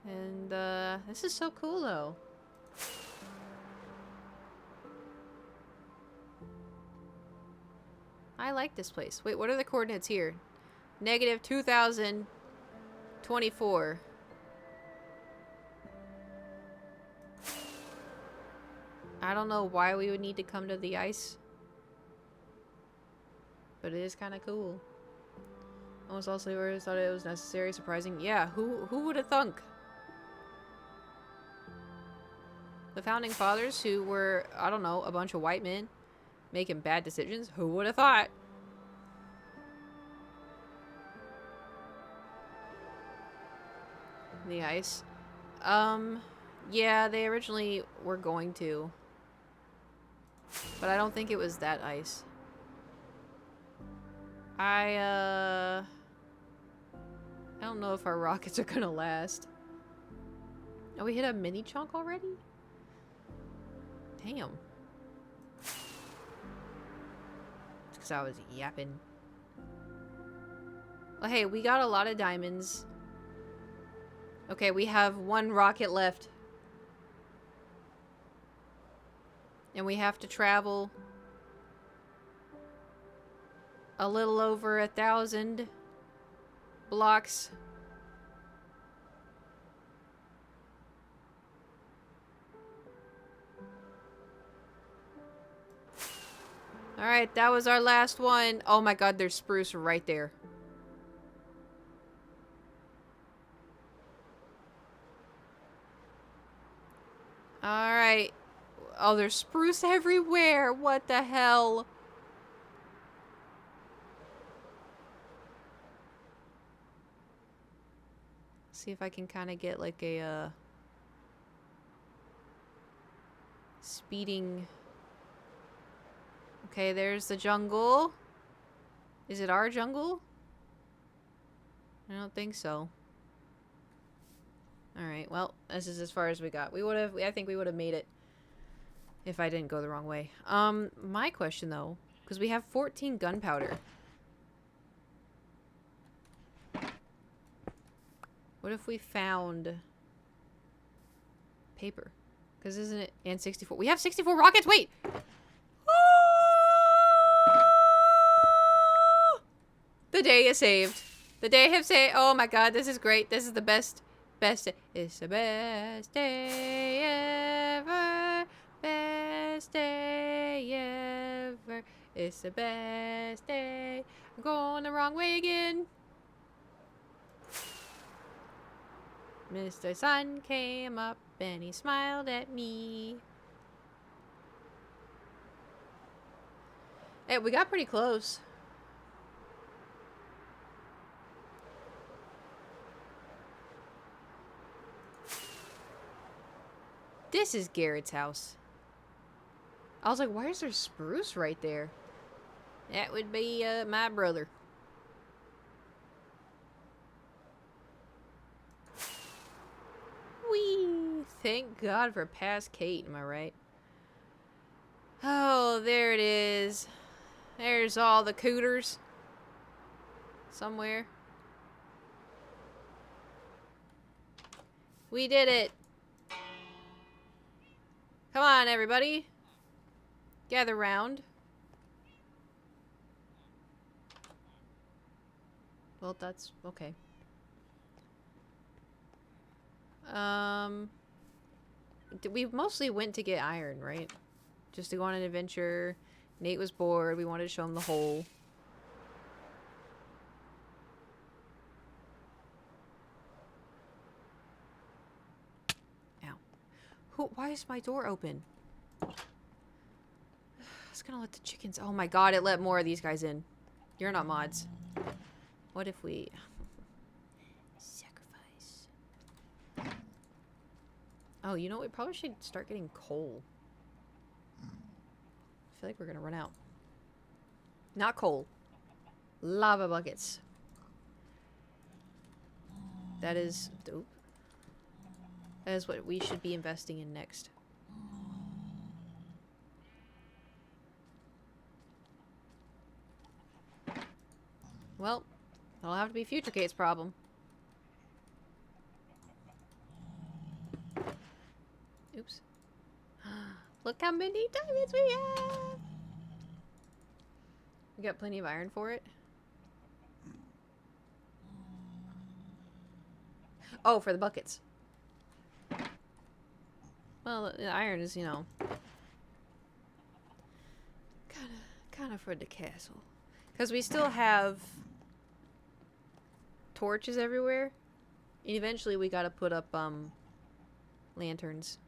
And, this is so cool, though. I like this place. Wait, what are the coordinates here? Negative 2024. I don't know why we would need to come to the ice. But it is kind of cool. Almost all slavers thought it was necessary, surprising. Yeah, who would have thunk? The founding fathers, who were, I don't know, a bunch of white men making bad decisions. Who would have thought? The ice. Yeah, they originally were going to. But I don't think it was that ice. I don't know if our rockets are gonna last. Oh, we hit a mini chunk already? Damn. It's because I was yapping. Well, hey, we got a lot of diamonds. Okay, we have 1 rocket left. And we have to travel a little over 1,000 blocks. Alright, that was our last one. Oh my God, there's spruce right there. Alright. Oh, there's spruce everywhere. What the hell? See if I can kind of get like a speeding. Okay, there's the jungle. Is it our jungle? I don't think so. Alright, well, this is as far as we got. I think we would have made it if I didn't go the wrong way. My question though, because we have 14 gunpowder. What if we found paper? Because isn't it, and 64? We have 64 rockets, wait! The day is saved. The day have saved. Oh my god, this is great. This is the best day. It's the best day ever. Best day ever. It's the best day. I'm going the wrong way again. Mr. Sun came up and he smiled at me. Hey, we got pretty close. This is Garrett's house. I was like, why is there spruce right there? That would be my brother. Whee! Thank God for past Kate, am I right? Oh, there it is. There's all the cooters. Somewhere. We did it! Come on, everybody. Gather round. Well, that's okay. We mostly went to get iron, right? Just to go on an adventure. Nate was bored. We wanted to show him the hole. Why is my door open? I was gonna let the chickens... Oh my god, it let more of these guys in. You're not mods. What if we... Sacrifice. Oh, you know, we probably should start getting coal. I feel like we're gonna run out. Not coal. Lava buckets. That is... Dope. That is what we should be investing in next. Well, that'll have to be Future Kate's problem. Oops. Look how many diamonds we have! We got plenty of iron for it. Oh, for the buckets. Well, the iron is, you know, kind of for the castle. Because we still have torches everywhere. And eventually we gotta put up, lanterns.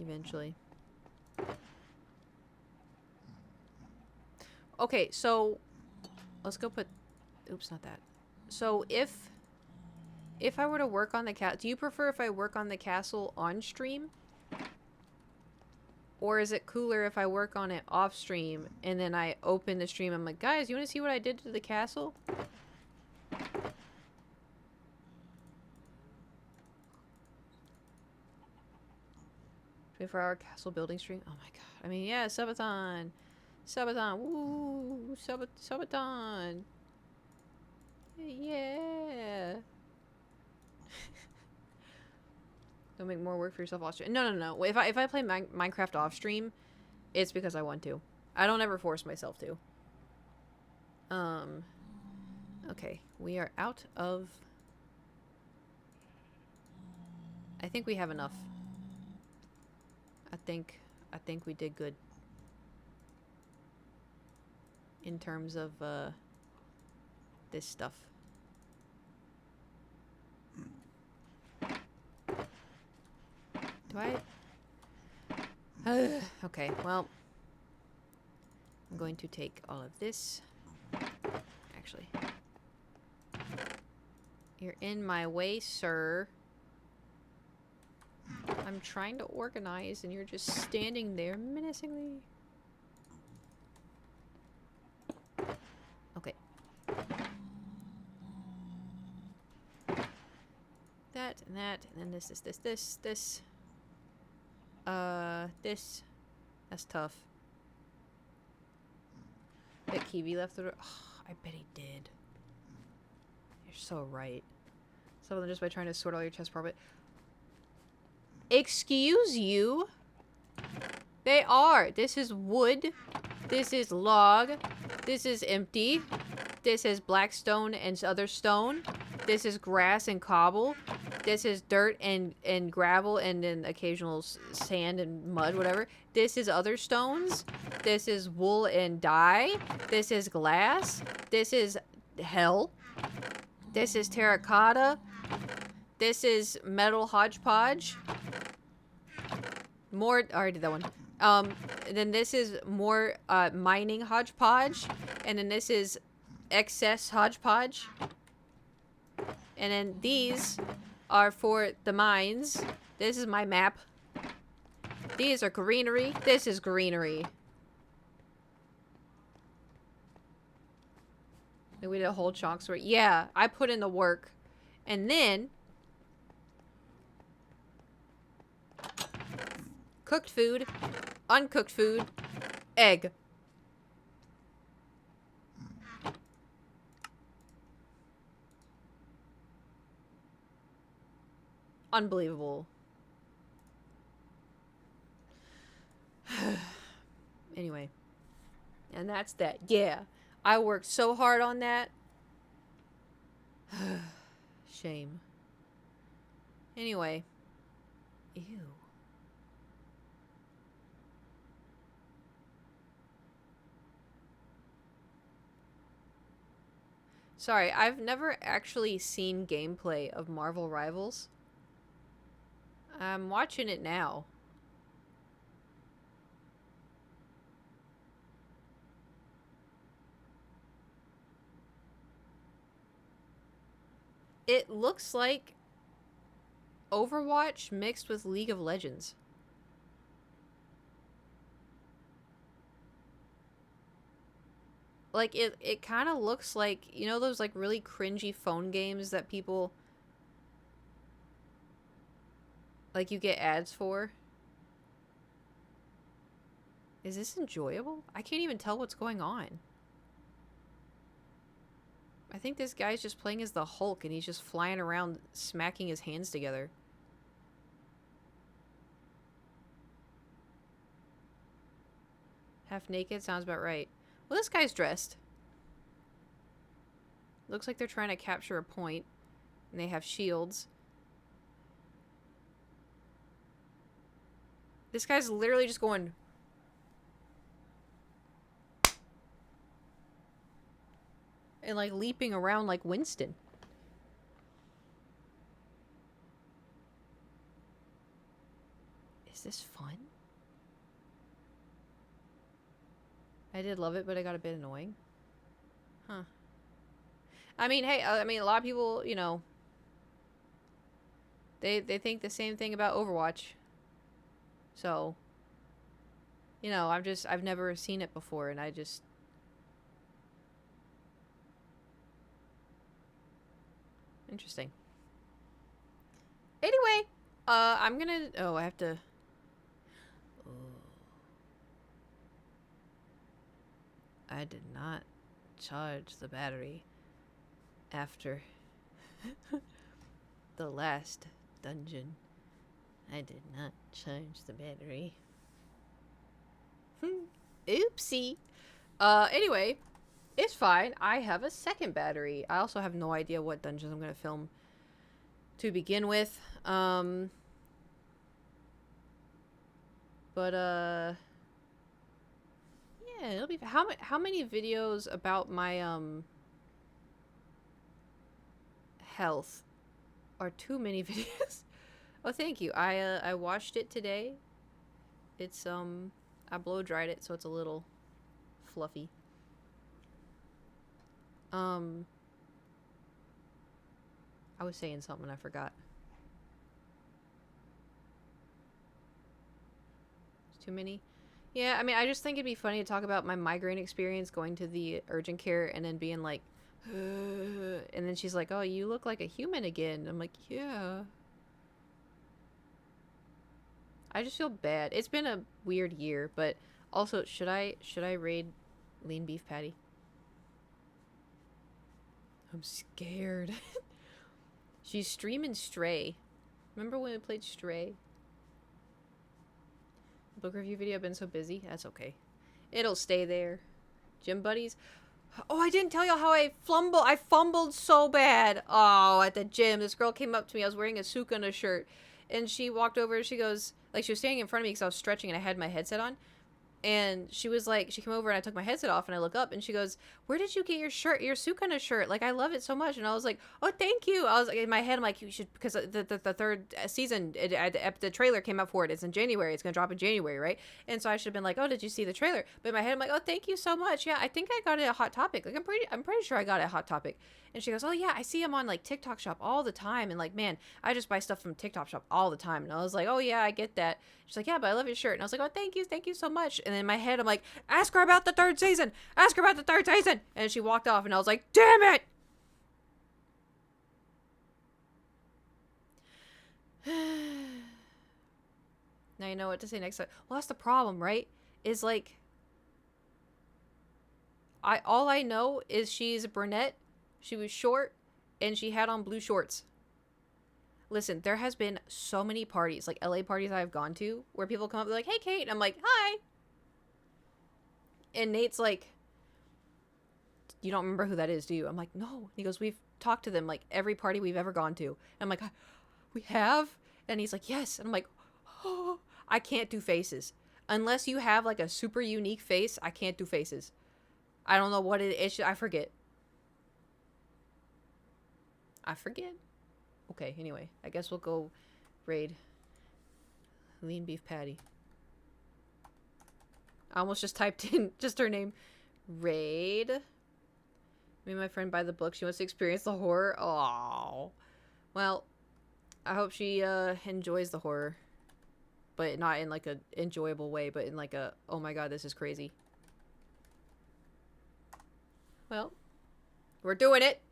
Eventually. Okay, so let's go put... Oops, not that. So if I were to work on the do you prefer if I work on the castle on stream? Or is it cooler if I work on it off stream and then I open the stream? I'm like, guys, you want to see what I did to the castle? 24-hour castle building stream. Oh my god. I mean, yeah, subathon. Subathon. Woo! Subathon. Yeah. Don't make more work for yourself off stream. No. If I play Minecraft off stream, it's because I want to. I don't ever force myself to. Okay, we are out of... I think we have enough. I think we did good. In terms of, this stuff. Do I... okay, well... I'm going to take all of this. Actually, You're in my way, sir. I'm trying to organize and you're just standing there menacingly. Okay. That and that, and then this. This. That's tough. Bet Kiwi left the... Oh, I bet he did. You're so right. Some of them just by trying to sort all your chest part. Excuse you? They are. This is wood. This is log. This is empty. This is black stone and other stone. This is grass and cobble. This is dirt and gravel and then occasional sand and mud, whatever. This is other stones. This is wool and dye. This is glass. This is hell. This is terracotta. This is metal hodgepodge. More, I already did that one. Then this is more mining hodgepodge. And then this is excess hodgepodge. And then these are for the mines. This is my map. These are greenery. This is greenery. We did a whole chunk story. Yeah, I put in the work. And then cooked food, uncooked food, egg. Unbelievable. Anyway. And that's that. Yeah. I worked so hard on that. Shame. Anyway. Ew. Sorry, I've never actually seen gameplay of Marvel Rivals. I'm watching it now. It looks like Overwatch mixed with League of Legends. Like, it kind of looks like, you know those, like, really cringy phone games that people, like, you get ads for? Is this enjoyable? I can't even tell what's going on. I think this guy's just playing as the Hulk and he's just flying around smacking his hands together. Half naked sounds about right. Well, this guy's dressed. Looks like they're trying to capture a point. And they have shields. This guy's literally just going... and, like, leaping around like Winston. Is this fun? I did love it, but it got a bit annoying. Huh. I mean, hey, I mean, a lot of people, you know, they think the same thing about Overwatch. So, you know, I've never seen it before, and I just... Interesting. Anyway, I'm gonna... Oh, I have to... I did not charge the battery after the last dungeon. I did not charge the battery. Oopsie. Anyway, it's fine. I have a second battery. I also have no idea what dungeons I'm going to film to begin with. But, yeah, it'll be... How many videos about my, health are too many videos? Oh, thank you. I washed it today. It's, I blow dried it, so it's a little fluffy. I was saying something I forgot. It's too many. Yeah, I mean, I just think it'd be funny to talk about my migraine experience going to the urgent care and then being like, and then she's like, "Oh, you look like a human again." I'm like, "Yeah." I just feel bad. It's been a weird year, but also, should I raid lean beef patty? I'm scared. She's streaming Stray. Remember when we played Stray? Book review video, I've been so busy. That's okay. It'll stay there. Gym buddies. Oh, I didn't tell y'all how I fumbled so bad. Oh, at the gym. This girl came up to me. I was wearing a Sukuna shirt. And she walked over and she goes, like, she was standing in front of me because I was stretching and I had my headset on. And she was like, she came over and I took my headset off and I look up and she goes, "Where did you get your shirt, your Sukuna shirt? Like, I love it so much." And I was like, "Oh, thank you." I was like, in my head, I'm like, "You should," because the third season, the trailer came out for it. It's in January. It's going to drop in January, right? And so I should have been like, "Oh, did you see the trailer?" But in my head, I'm like, "Oh, thank you so much. Yeah, I think I got it at Hot Topic. Like, I'm pretty sure I got it at Hot Topic." And she goes, "Oh yeah, I see him on like TikTok Shop all the time." And like, man, I just buy stuff from TikTok Shop all the time. And I was like, "Oh yeah, I get that." She's like, "Yeah, but I love your shirt." And I was like, "Oh, thank you so much." And in my head, I'm like, "Ask her about the third season. Ask her about the third season." And she walked off, and I was like, "Damn it!" Now you know what to say next time. Well, that's the problem, right? Is like, all I know is she's a brunette. She was short, and she had on blue shorts. Listen, there has been so many parties, like LA parties I've gone to, where people come up, they're like, "Hey, Kate." And I'm like, "Hi." And Nate's like, "You don't remember who that is, do you?" I'm like, "No." He goes, "We've talked to them like every party we've ever gone to." And I'm like, "We have?" And he's like, "Yes." And I'm like, "Oh, I can't do faces. Unless you have like a super unique face, I can't do faces. I don't know what it is. I forget. Okay, anyway, I guess we'll go raid lean beef patty. I almost just typed in just her name. Raid. Me and my friend buy the book. She wants to experience the horror. Oh. Well, I hope she enjoys the horror. But not in like a enjoyable way, but in like a, "Oh my god, this is crazy." Well, we're doing it.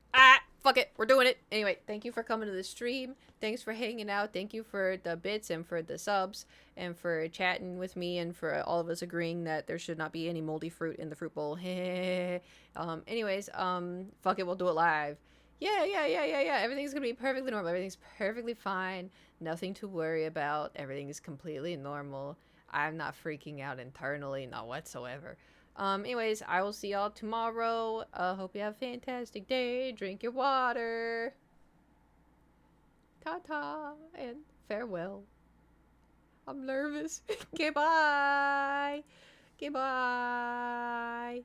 Fuck it. We're doing it. Anyway, thank you for coming to the stream. Thanks for hanging out. Thank you for the bits and for the subs and for chatting with me and for all of us agreeing that there should not be any moldy fruit in the fruit bowl. Anyways, fuck it. We'll do it live. Yeah. Everything's gonna be perfectly normal. Everything's perfectly fine. Nothing to worry about. Everything is completely normal. I'm not freaking out internally, not whatsoever. Anyways, I will see y'all tomorrow. Hope you have a fantastic day. Drink your water. Ta-ta and farewell. I'm nervous. Okay, bye. Okay, bye.